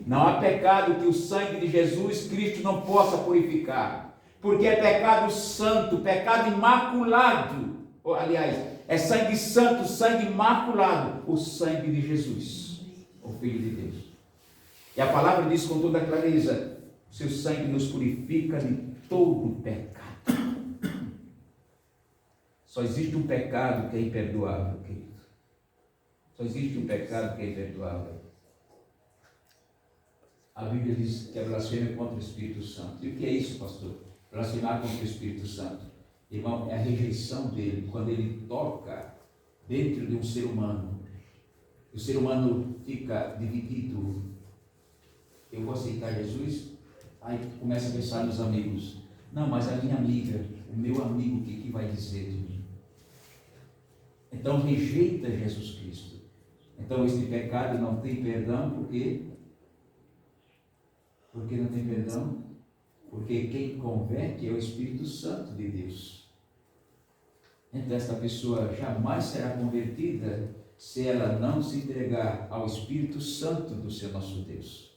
Não há pecado que o sangue de Jesus Cristo não possa purificar, porque é pecado santo, pecado imaculado. Aliás, é sangue santo, sangue imaculado, o sangue de Jesus, o Filho de Deus. E a palavra diz com toda clareza, o seu sangue nos purifica de todo o pecado. Só existe um pecado que é imperdoável, querido. Só existe um pecado que é imperdoável. A Bíblia diz que é blasfêmia contra o Espírito Santo. E o que é isso, pastor? Blasfemar contra o Espírito Santo. Irmão, é a rejeição dele quando ele toca dentro de um ser humano. O ser humano fica dividido. Eu vou aceitar Jesus, aí começa a pensar nos amigos. Não, mas a minha amiga, o meu amigo, o que vai dizer de mim? Então rejeita Jesus Cristo. Então este pecado não tem perdão, por quê? Por que não tem perdão? Porque quem converte é o Espírito Santo de Deus. Então esta pessoa jamais será convertida se ela não se entregar ao Espírito Santo do seu nosso Deus.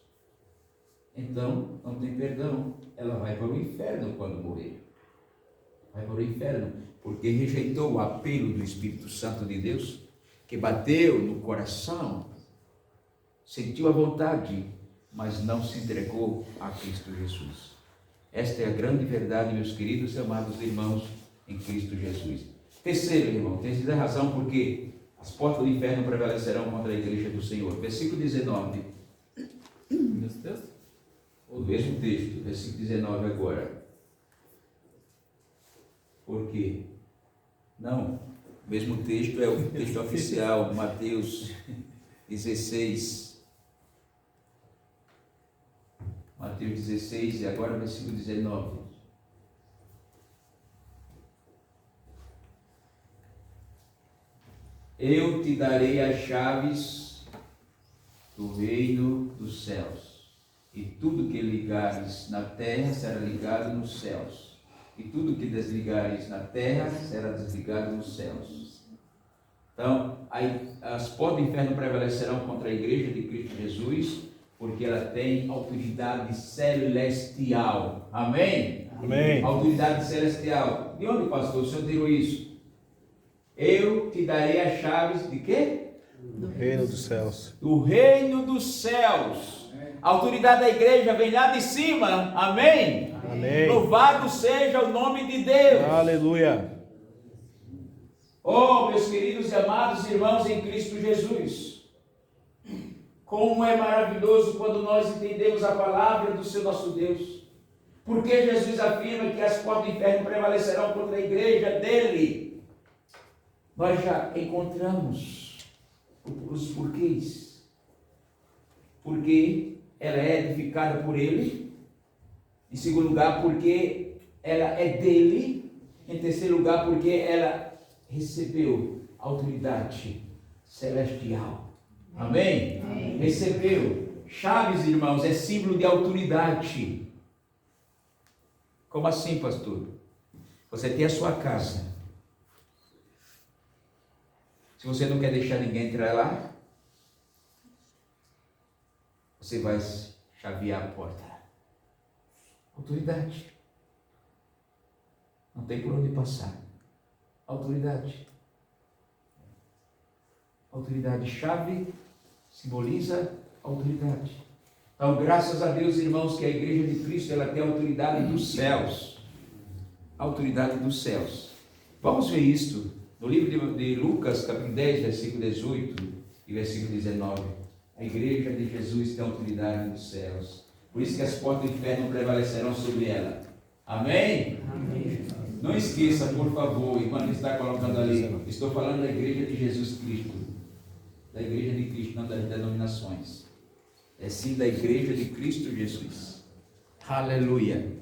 Então não tem perdão, ela vai para o inferno quando morrer. Vai para o inferno, porque rejeitou o apelo do Espírito Santo de Deus, que bateu no coração, sentiu a vontade, mas não se entregou a Cristo Jesus. Esta é a grande verdade, meus queridos e amados irmãos, em Cristo Jesus. Terceiro, irmão, tem sido a razão porque as portas do inferno prevalecerão contra a igreja do Senhor. Versículo 19. Nesse texto? O mesmo texto, versículo 19 agora. Por quê? Não, o mesmo texto é o texto oficial, Mateus 16. Mateus 16 e agora o versículo 19. Eu te darei as chaves do reino dos céus, e tudo que ligares na terra será ligado nos céus, e tudo que desligares na terra será desligado nos céus. Então, as portas do inferno prevalecerão contra a igreja de Cristo Jesus, porque ela tem autoridade celestial. Amém? Amém. Autoridade celestial. De onde, pastor, o senhor tirou isso? Eu te darei as chaves de quê? Do reino dos céus. Do reino dos céus. A autoridade da igreja vem lá de cima. Amém? Amém. Louvado seja o nome de Deus. Aleluia. Oh, meus queridos e amados irmãos em Cristo Jesus. Como é maravilhoso quando nós entendemos a palavra do seu nosso Deus. Porque Jesus afirma que as portas do inferno prevalecerão contra a igreja dele. Nós já encontramos os porquês. Porque ela é edificada por ele. Em segundo lugar, porque ela é dele. Em terceiro lugar, porque ela recebeu autoridade celestial. Amém? Amém? Recebeu. Chaves, irmãos, é símbolo de autoridade. Como assim, pastor? Você tem a sua casa. Se você não quer deixar ninguém entrar lá, você vai chavear a porta. Autoridade. Não tem por onde passar. Autoridade. Autoridade. Chave simboliza autoridade. Então, graças a Deus, irmãos, que a igreja de Cristo, ela tem a autoridade dos céus. Autoridade dos céus. Vamos ver isto no livro de Lucas, capítulo 10, versículo 18 e versículo 19. A igreja de Jesus tem a autoridade dos céus. Por isso que as portas do inferno prevalecerão sobre ela. Amém? Amém. Não esqueça, por favor, enquanto está colocando ali, estou falando da igreja de Jesus Cristo. Da igreja de Cristo, não das denominações. É sim da igreja de Cristo Jesus. Aleluia.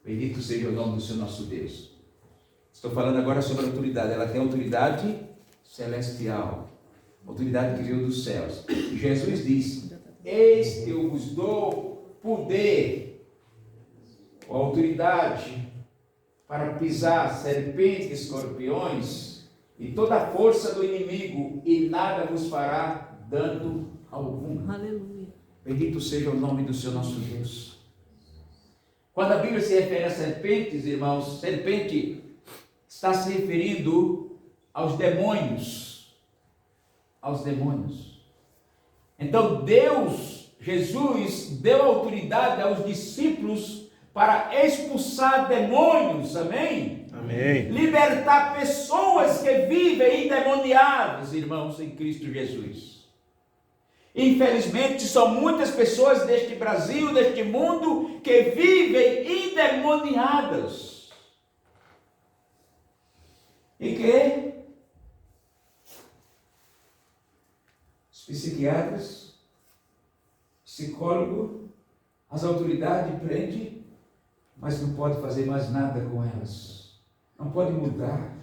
Bendito seja o nome do seu nosso Deus. Estou falando agora sobre a autoridade. Ela tem autoridade celestial. Autoridade que veio dos céus. E Jesus disse: eis que eu vos dou poder, ou autoridade, para pisar serpentes e escorpiões, e toda a força do inimigo, e nada vos fará dano algum. Aleluia. Bendito seja o nome do seu nosso Deus. Quando a Bíblia se refere a serpentes, irmãos, serpente está se referindo aos demônios. Aos demônios. Então Deus, Jesus, deu autoridade aos discípulos para expulsar demônios, amém? Amém. Libertar pessoas que vivem endemoniadas, irmãos, em Cristo Jesus. Infelizmente, são muitas pessoas deste Brasil, deste mundo, que vivem endemoniadas. E que os psiquiatras, psicólogo, as autoridades prendem, mas não pode fazer mais nada com elas. Não pode mudar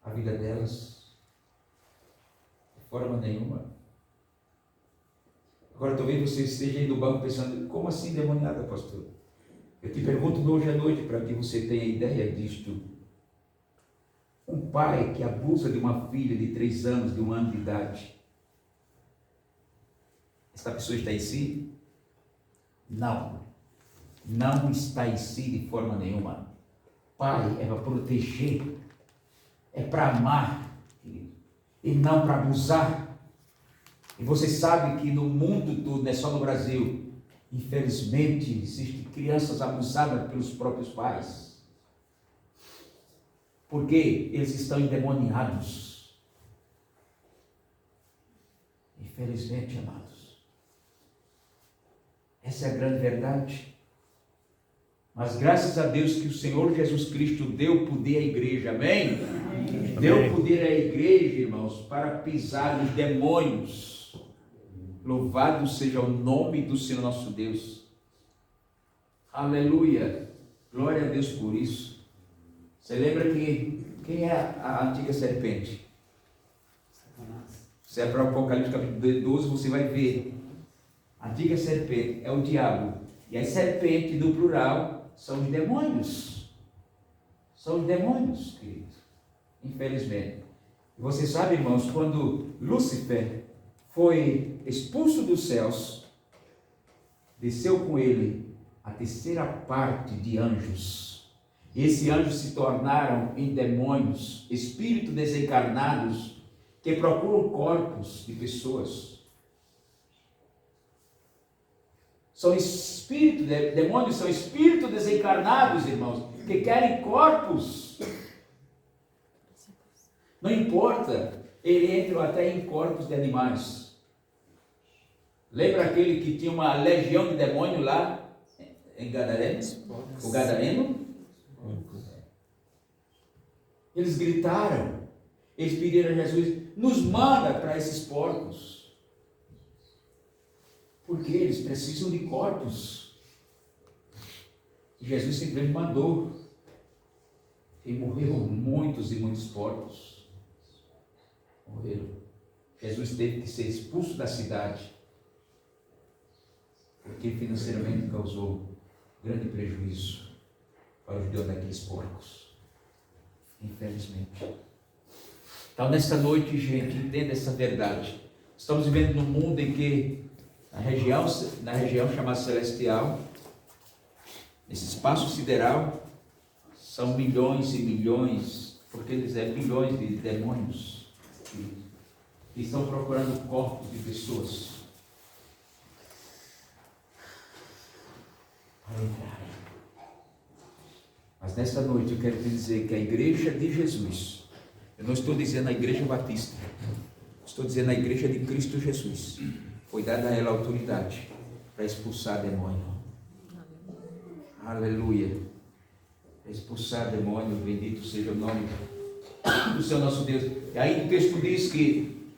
a vida delas de forma nenhuma. Agora talvez você esteja aí no banco pensando, como assim demoniada, pastor? Eu te pergunto hoje à noite para que você tenha ideia disto. Um pai que abusa de uma filha de 3 anos, de 1 ano de idade, essa pessoa está em si? Não. Não está em si de forma nenhuma. Pai é para proteger, é para amar, e não para abusar. E você sabe que no mundo todo, não é só no Brasil, infelizmente, existem crianças abusadas pelos próprios pais. Porque eles estão endemoniados. Infelizmente, amados. Essa é a grande verdade. Mas graças a Deus que o Senhor Jesus Cristo deu poder à igreja, amém? Amém. Deu poder à igreja, irmãos, para pisar nos demônios. Louvado seja o nome do Senhor nosso Deus. Aleluia. Glória a Deus por isso. Você lembra que quem é a antiga serpente? Se é para o Apocalipse capítulo 12, você vai ver. A antiga serpente é o diabo. E a serpente, no plural, são os demônios. São os demônios, queridos. Infelizmente. E você sabe, irmãos, quando Lúcifer foi expulso dos céus, desceu com ele a 3ª parte de anjos. Esses anjos se tornaram em demônios, espíritos desencarnados, que procuram corpos de pessoas. São espíritos, demônios são espíritos desencarnados, irmãos, que querem corpos. Não importa, ele entra até em corpos de animais. Lembra aquele que tinha uma legião de demônio lá em Gadareno? O Gadareno? Eles gritaram, eles pediram a Jesus, nos manda para esses porcos. Porque eles precisam de corpos. E Jesus simplesmente mandou. E morreram muitos e muitos porcos. Morreram. Jesus teve que ser expulso da cidade. Porque financeiramente causou grande prejuízo para os judeus daqueles porcos. Infelizmente. Então, nesta noite, gente, entenda essa verdade. Estamos vivendo num mundo em que na região chamada celestial, nesse espaço sideral, são milhões e milhões, porque eles é bilhões de demônios que estão procurando corpos de pessoas para entrar. Mas nesta noite eu quero te dizer que a igreja de Jesus, eu não estou dizendo a igreja batista, estou dizendo a igreja de Cristo Jesus, foi dada a ela autoridade para expulsar demônio. Aleluia. Para expulsar demônio, bendito seja o nome do Senhor nosso Deus. E aí o texto diz que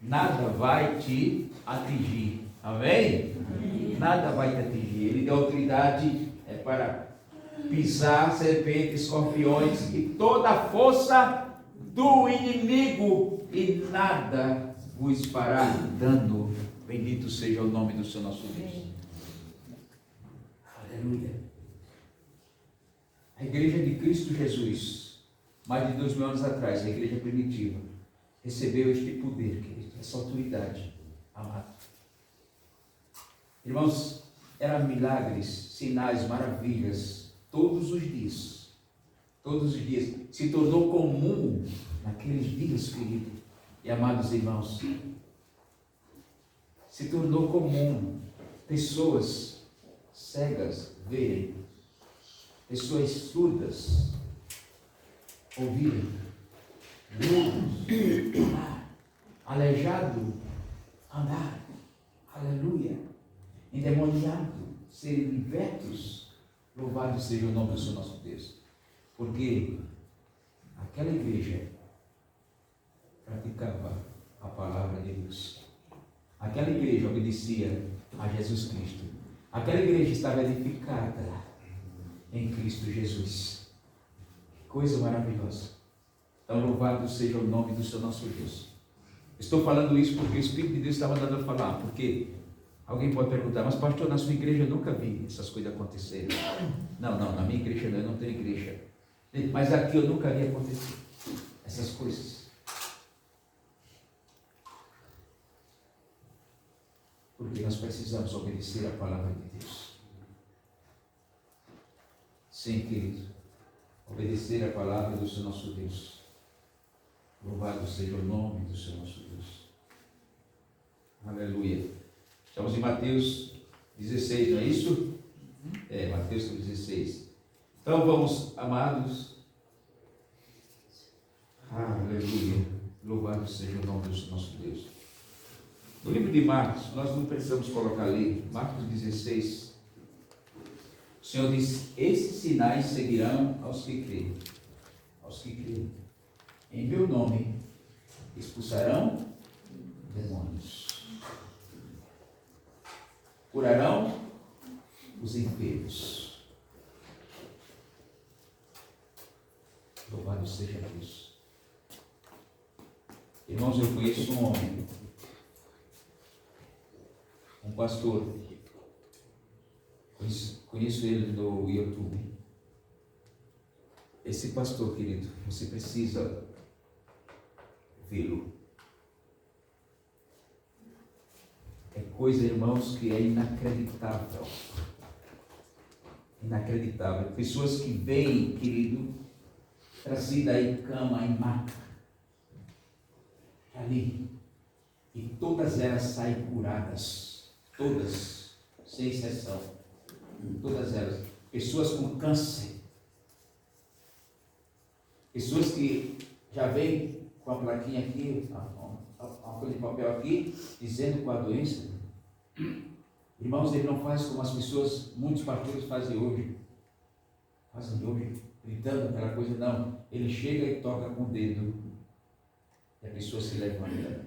nada vai te atingir. Amém? Amém. Nada vai te atingir. Ele deu autoridade para pisar serpentes, escorpiões e toda a força do inimigo, e nada vos fará dano. Bendito seja o nome do Senhor nosso Deus. Aleluia. A igreja de Cristo Jesus, mais de 2000 anos atrás, a igreja primitiva, recebeu este poder, essa autoridade, amado. Irmãos, eram milagres, sinais, maravilhas, todos os dias. Todos os dias. Se tornou comum naqueles dias, querido e amados irmãos. Se tornou comum pessoas cegas verem, pessoas surdas ouvirem, mudos falar, aleijado andar, aleluia, endemoniado serem libertos. Louvado seja o nome do Senhor nosso Deus, porque aquela igreja praticava a palavra de Deus. Aquela igreja obedecia a Jesus Cristo. Aquela igreja estava edificada em Cristo Jesus. Que coisa maravilhosa. Então, louvado seja o nome do Senhor nosso Deus. Estou falando isso porque o Espírito de Deus está mandando eu falar. Porque alguém pode perguntar, mas pastor, na sua igreja eu nunca vi essas coisas acontecerem. Não, na minha igreja não, eu não tenho igreja. Mas aqui eu nunca vi acontecer essas coisas. Porque nós precisamos obedecer a palavra de Deus. Sim, querido. Obedecer a palavra do Senhor nosso Deus. Louvado seja o nome do Senhor nosso Deus. Aleluia. Estamos em Mateus 16, não é isso? Mateus 16. Então vamos, amados. Aleluia. Louvado seja o nome do nosso Deus. No livro de Marcos, nós não precisamos colocar ali, Marcos 16, o Senhor diz: esses sinais seguirão aos que creem. Aos que creem. Em meu nome expulsarão demônios. Curarão os enfermos. Louvado seja Deus. Irmãos, eu conheço um homem, um pastor, conheço ele no YouTube. Esse pastor, querido, você precisa vê-lo. É coisa, irmãos, que é inacreditável. Inacreditável. Pessoas que vêm, querido, trazida em cama, em maca, ali, e todas elas saem curadas. Todas, sem exceção. Todas elas. Pessoas com câncer. Pessoas que já vêm com a plaquinha aqui, uma coisa de papel aqui, dizendo qual a doença. Irmãos, ele não faz como as pessoas, muitos pastores fazem hoje. Fazem hoje, gritando aquela coisa, não. Ele chega e toca com o dedo. E a pessoa se levanta.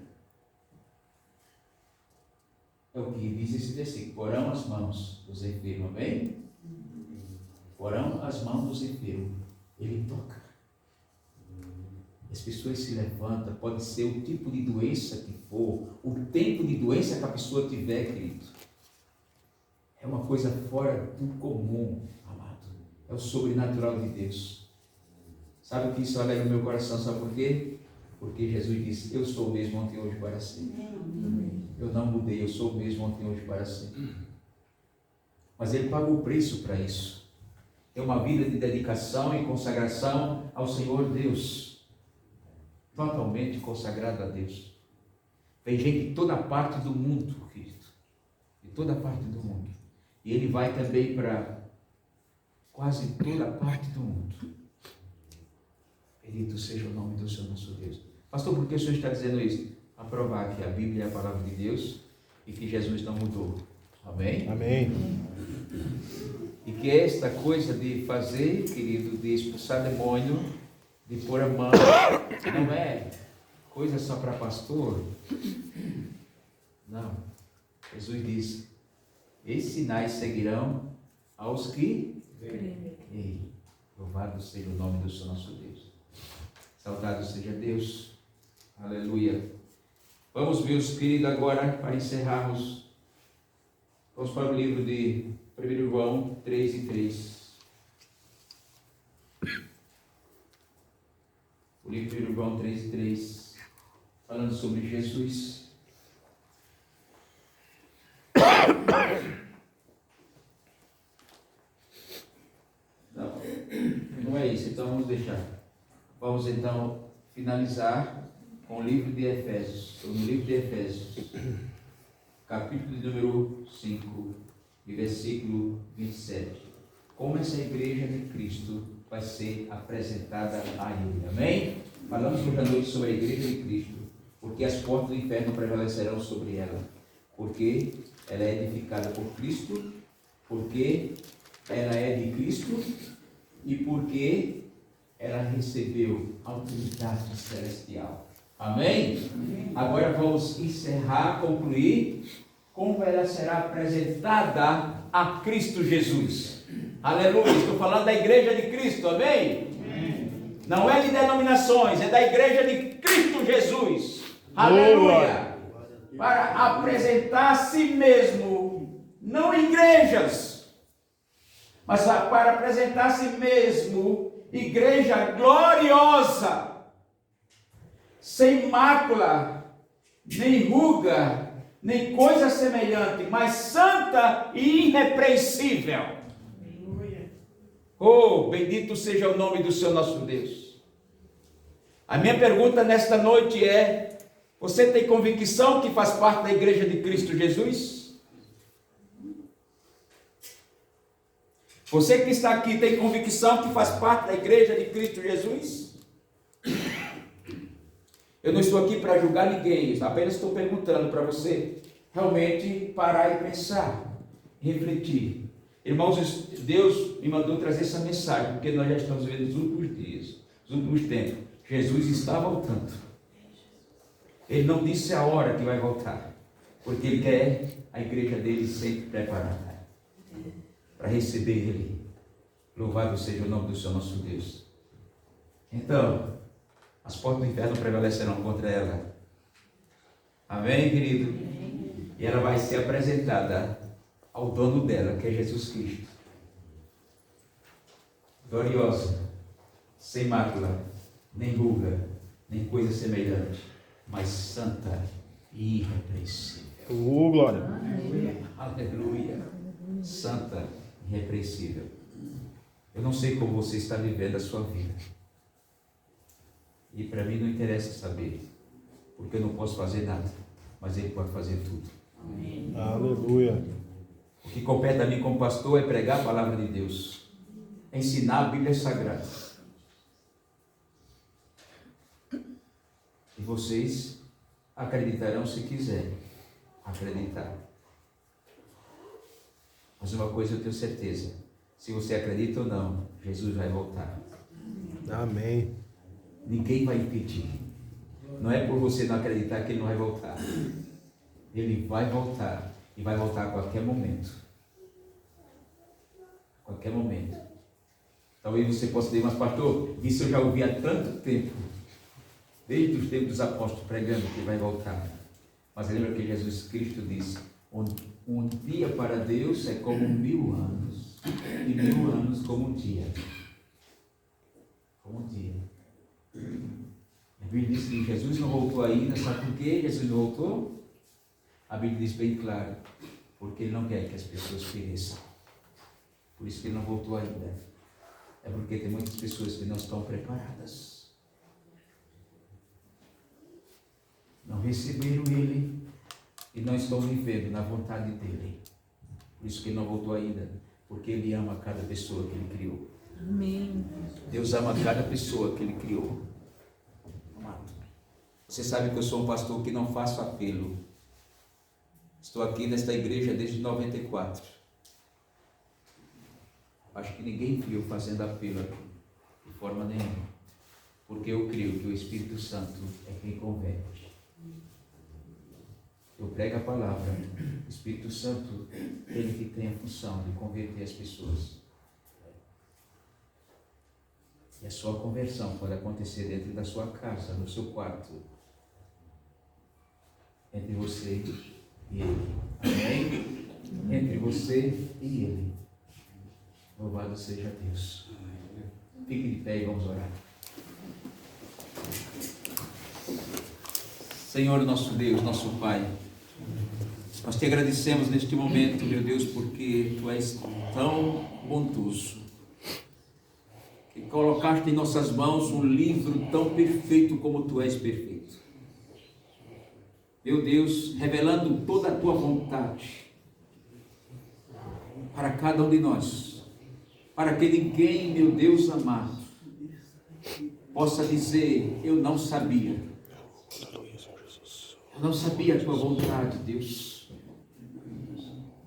É o que diz esse versículo: porão as mãos dos enfermos, amém? Porão as mãos dos enfermos. Ele toca. As pessoas se levantam. Pode ser o tipo de doença que for, o tempo de doença que a pessoa tiver, querido. É uma coisa fora do comum, amado. É o sobrenatural de Deus. Sabe o que isso alegra o meu coração? Sabe por quê? Porque Jesus disse: eu sou o mesmo ontem, hoje, para sempre. Eu não mudei, eu sou o mesmo ontem, hoje, para sempre. Mas Ele pagou o preço para isso. É uma vida de dedicação e consagração ao Senhor Deus. Totalmente consagrado a Deus. Tem gente de toda parte do mundo, querido. De toda parte do mundo. E Ele vai também para quase toda parte do mundo. Bendito seja o nome do Senhor nosso Deus. Pastor, por que o Senhor está dizendo isso? A provar que a Bíblia é a palavra de Deus e que Jesus não mudou. Amém? Amém. E que esta coisa de fazer, querido, de expulsar demônio, de pôr a mão, não é coisa só para pastor. Não. Jesus disse: esses sinais seguirão aos que creem. Louvado seja o nome do Senhor nosso Deus. Saudado seja Deus. Aleluia. Vamos, meus queridos, agora, para encerrarmos, vamos para o livro de 1 João 3:3. O livro de 1 João 3:3, falando sobre Jesus. Não é isso, então vamos deixar. Vamos então finalizar com o livro de Efésios, no livro de Efésios, capítulo de número 5, e versículo 27. Como essa igreja de Cristo vai ser apresentada a Ele, amém? Falamos hoje à noite sobre a igreja de Cristo, porque as portas do inferno prevalecerão sobre ela, porque ela é edificada por Cristo, porque ela é de Cristo e porque ela recebeu autoridade celestial. Amém? Agora vamos encerrar, concluir, como ela será apresentada a Cristo Jesus. Aleluia, estou falando da igreja de Cristo, amém? Não é de denominações, é da igreja de Cristo Jesus. Aleluia! Para apresentar a si mesmo, não igrejas, mas para apresentar a si mesmo, igreja gloriosa, sem mácula, nem ruga, nem coisa semelhante, mas santa e irrepreensível. Oh, bendito seja o nome do Senhor nosso Deus. A minha pergunta nesta noite é: você tem convicção que faz parte da igreja de Cristo Jesus? Você que está aqui tem convicção que faz parte da igreja de Cristo Jesus? Eu não estou aqui para julgar ninguém, apenas estou perguntando para você realmente parar e pensar, refletir. Irmãos, Deus me mandou trazer essa mensagem, porque nós já estamos vendo os últimos dias, os últimos tempos. Jesus está voltando. Ele não disse a hora que vai voltar, porque Ele quer a igreja dele sempre preparada para receber Ele. Louvado seja o nome do Senhor nosso Deus. Então, as portas do inferno prevalecerão contra ela. Amém, querido? E ela vai ser apresentada ao dono dela, que é Jesus Cristo. Gloriosa, sem mácula, nem ruga, nem coisa semelhante, mas santa e irrepreensível. Glória. Aleluia. Santa e irrepreensível. Eu não sei como você está vivendo a sua vida. E para mim não interessa saber, porque eu não posso fazer nada, mas Ele pode fazer tudo. Amém. Aleluia. O que compete a mim como pastor é pregar a palavra de Deus, é ensinar a Bíblia Sagrada. E vocês acreditarão se quiserem acreditar. Mas uma coisa eu tenho certeza: se você acredita ou não, Jesus vai voltar. Amém. Ninguém vai impedir. Não é por você não acreditar que Ele não vai voltar. Ele vai voltar. E vai voltar a qualquer momento. A qualquer momento. Talvez você possa dizer: mas pastor, isso eu já ouvi há tanto tempo. Desde os tempos dos apóstolos pregando que vai voltar. Mas lembra que Jesus Cristo disse: um dia para Deus é como 1000 anos. E 1000 anos como um dia. Como um dia. A Bíblia diz que Jesus não voltou ainda. Sabe por que Jesus não voltou? A Bíblia diz bem claro: porque Ele não quer que as pessoas pereçam. Por isso que Ele não voltou ainda. É porque tem muitas pessoas que não estão preparadas. Não receberam Ele e não estão vivendo na vontade dEle. Por isso que Ele não voltou ainda. Porque Ele ama cada pessoa que Ele criou. Amém. Deus ama cada pessoa que Ele criou. Amado. Você sabe que eu sou um pastor que não faço apelo. Estou aqui nesta igreja desde 94. Acho que ninguém viu fazendo apelo aqui, de forma nenhuma. Porque eu creio que o Espírito Santo é quem converte. Eu prego a palavra. O Espírito Santo, Ele que tem a função de converter as pessoas. E a sua conversão pode acontecer dentro da sua casa, no seu quarto, entre você e Ele. Amém? Entre você e Ele. Louvado seja Deus. Fique de pé e vamos orar. Senhor nosso Deus, nosso Pai, nós te agradecemos neste momento, meu Deus, porque Tu és tão bondoso, que colocaste em nossas mãos um livro tão perfeito como Tu és perfeito. Meu Deus, revelando toda a Tua vontade para cada um de nós, para que ninguém, meu Deus amado, possa dizer: eu não sabia. Eu não sabia a Tua vontade, Deus.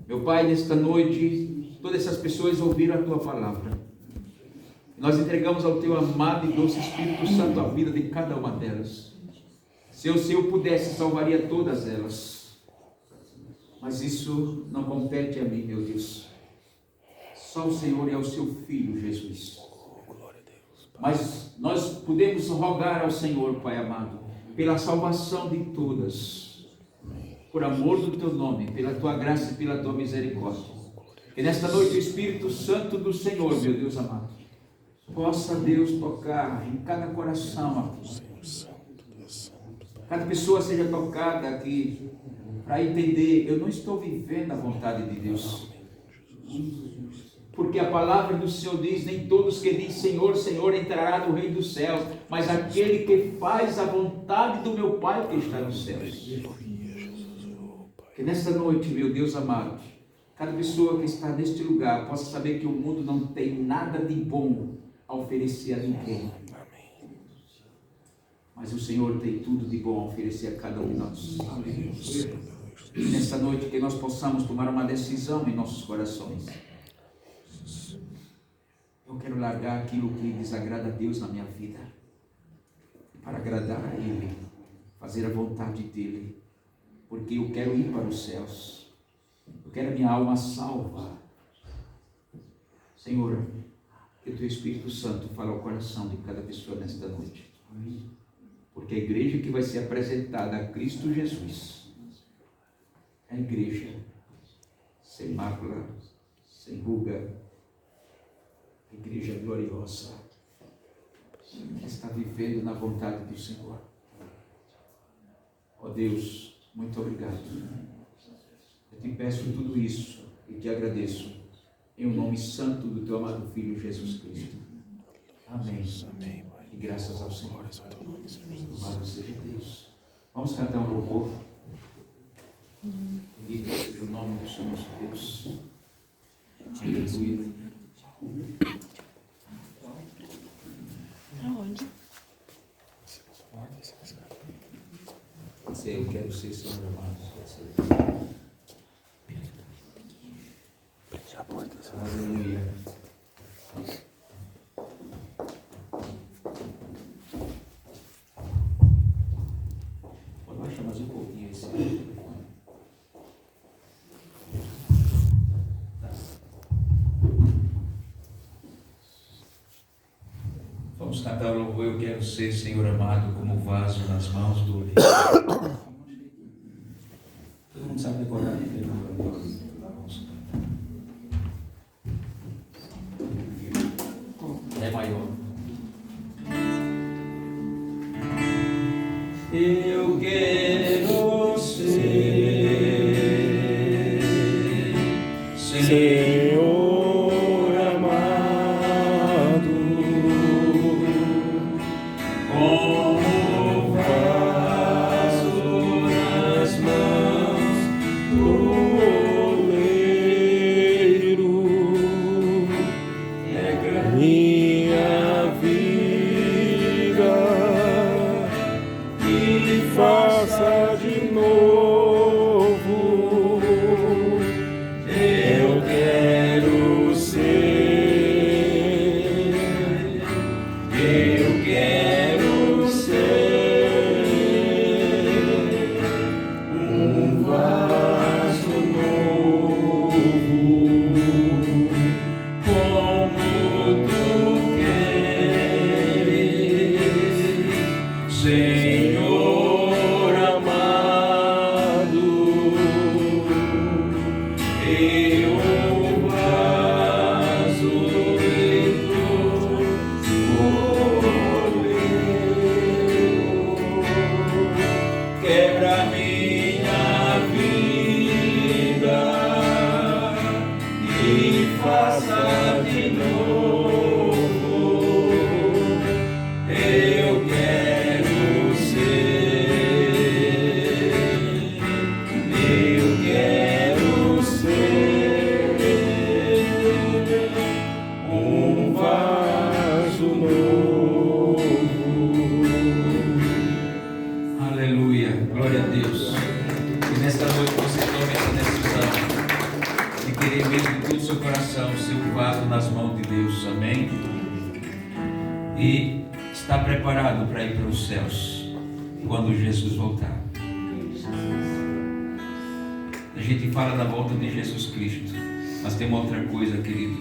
Meu Pai, nesta noite, todas essas pessoas ouviram a Tua palavra. Nós entregamos ao Teu amado e doce Espírito Santo a vida de cada uma delas. Se o Senhor pudesse, salvaria todas elas. Mas isso não compete a mim, meu Deus. Só o Senhor e ao seu Filho, Jesus. Mas nós podemos rogar ao Senhor, Pai amado, pela salvação de todas, por amor do Teu nome, pela Tua graça e pela Tua misericórdia. Que nesta noite o Espírito Santo do Senhor, meu Deus amado, possa, Deus, tocar em cada coração aqui. Cada pessoa seja tocada aqui para entender, eu não estou vivendo a vontade de Deus. Porque a palavra do Senhor diz, nem todos que dizem Senhor, Senhor entrará no reino dos céus, mas aquele que faz a vontade do meu Pai que está nos céus. Que nesta noite, meu Deus amado, cada pessoa que está neste lugar possa saber que o mundo não tem nada de bom a oferecer a ninguém. Mas o Senhor tem tudo de bom a oferecer a cada um de nós. Nesta noite que nós possamos tomar uma decisão em nossos corações. Eu quero largar aquilo que desagrada a Deus na minha vida, para agradar a Ele, fazer a vontade dEle, porque eu quero ir para os céus, eu quero a minha alma salva. Senhor, que o Teu Espírito Santo fale ao coração de cada pessoa nesta noite, porque a igreja que vai ser apresentada a Cristo Jesus é a igreja sem mácula, sem ruga, igreja gloriosa, que está vivendo na vontade do Senhor. Ó Deus, muito obrigado. Eu te peço tudo isso e te agradeço em o nome santo do Teu amado Filho Jesus Cristo. Amém. E graças ao Senhor. Louvado seja Deus. Vamos cantar um louvor. Bendito seja o nome do Senhor nosso Deus. Aleluia. Aonde? Eu quero ser Senhor amado. Aleluia. Pode baixar mais um pouquinho esse telefone. Vamos cantar o louvor, eu quero ser, Senhor amado, como vaso nas mãos do Rei. Todo mundo sabe decorar, né? Vamos cantar. É maior. Eu quero ser, Senhor amado, como vaso nas mãos do oleiro, minha vida e faça de novo. Eu quero ser, eu quero ser um vaso novo, como Tu queres, Senhor amado. Eu vaso e Tu oleiro, quebra minha vida e faça de novo. Eu quero ser, eu quero ser um vaso novo. Aleluia, glória a Deus. E nesta noite você tome essa decisão de querer mesmo de todo o seu coração ser um vaso nas mãos de Deus, amém? E está preparado para ir para os céus. quando Jesus voltar. A gente fala da volta de Jesus Cristo, mas tem uma outra coisa, querido,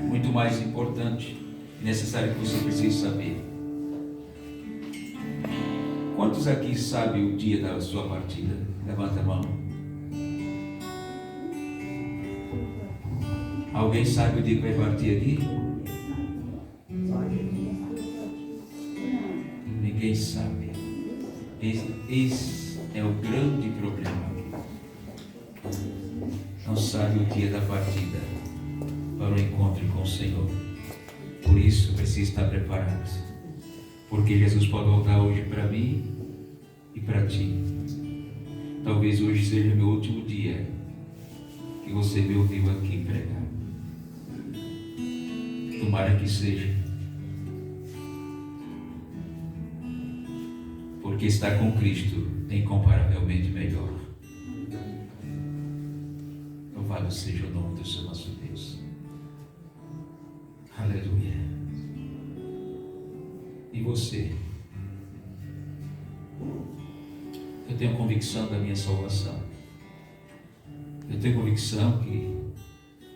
muito mais importante e necessário que você precise saber. Quantos aqui sabem o dia da sua partida? Levanta a mão. Alguém sabe o dia que vai partir aqui? Ninguém sabe. Esse é o grande problema. Não sabe o dia da partida para o encontro com o Senhor. Por isso precisa estar preparado, porque Jesus pode voltar hoje para mim e para ti. Talvez hoje seja meu último dia que você me ouviu aqui pregar. Tomara que seja, porque estar com Cristo é incomparavelmente melhor. Louvado seja o nome do seu nosso Deus. Aleluia. E você? Eu tenho convicção da minha salvação. Eu tenho convicção que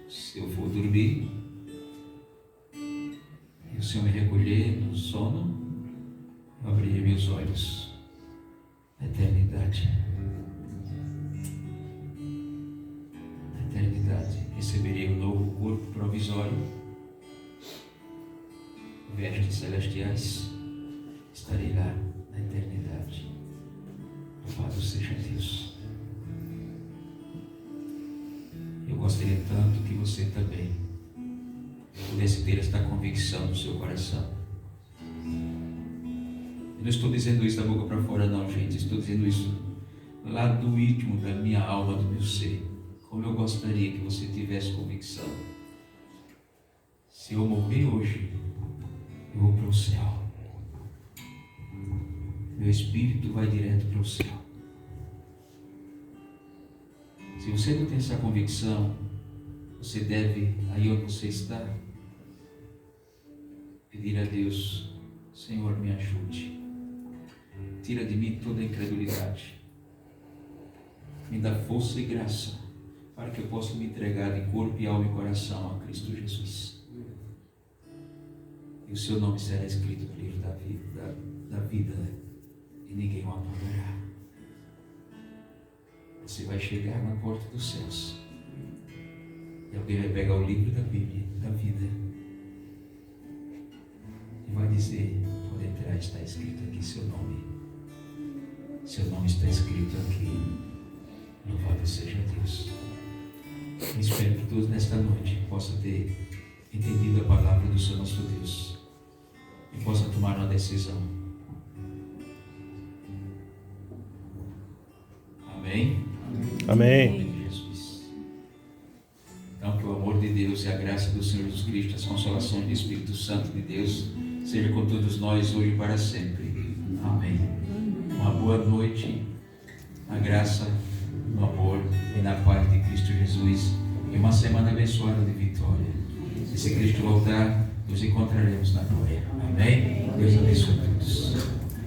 se eu for dormir e o Senhor me recolher no sono, eu abrirei meus olhos na eternidade. Na eternidade receberei um novo corpo provisório, vestes celestiais, estarei lá na eternidade. Louvado seja Deus. Eu gostaria tanto que você também pudesse ter esta convicção no seu coração. Eu não estou dizendo isso da boca para fora não, gente. Estou dizendo isso lá do íntimo da minha alma, do meu ser. Como eu gostaria que você tivesse convicção. Se eu morrer hoje, eu vou para o céu. Meu espírito vai direto para o céu. Se você não tem essa convicção, você deve, aí onde você está, pedir a Deus: Senhor, me ajude. Tira de mim toda a incredulidade. Me dá força e graça para que eu possa me entregar de corpo e alma e coração a Cristo Jesus. E o seu nome será escrito no livro da vida e ninguém o apagará. Você vai chegar na porta dos céus e alguém vai pegar o livro da Bíblia, da vida, e vai dizer: pode entrar, está escrito aqui seu nome. Seu nome está escrito aqui. Louvado seja Deus. Eu espero que todos nesta noite possam ter entendido a palavra do Senhor nosso Deus e possam tomar uma decisão. Amém? Amém. Em nome de Jesus. Então, que o amor de Deus e a graça do Senhor Jesus Cristo, as consolações do Espírito Santo de Deus, seja com todos nós hoje e para sempre. Amém. Uma boa noite, na graça, no amor e na paz de Cristo Jesus, e uma semana abençoada de vitória. E se Cristo voltar, nos encontraremos na glória. Amém? Deus abençoe a todos.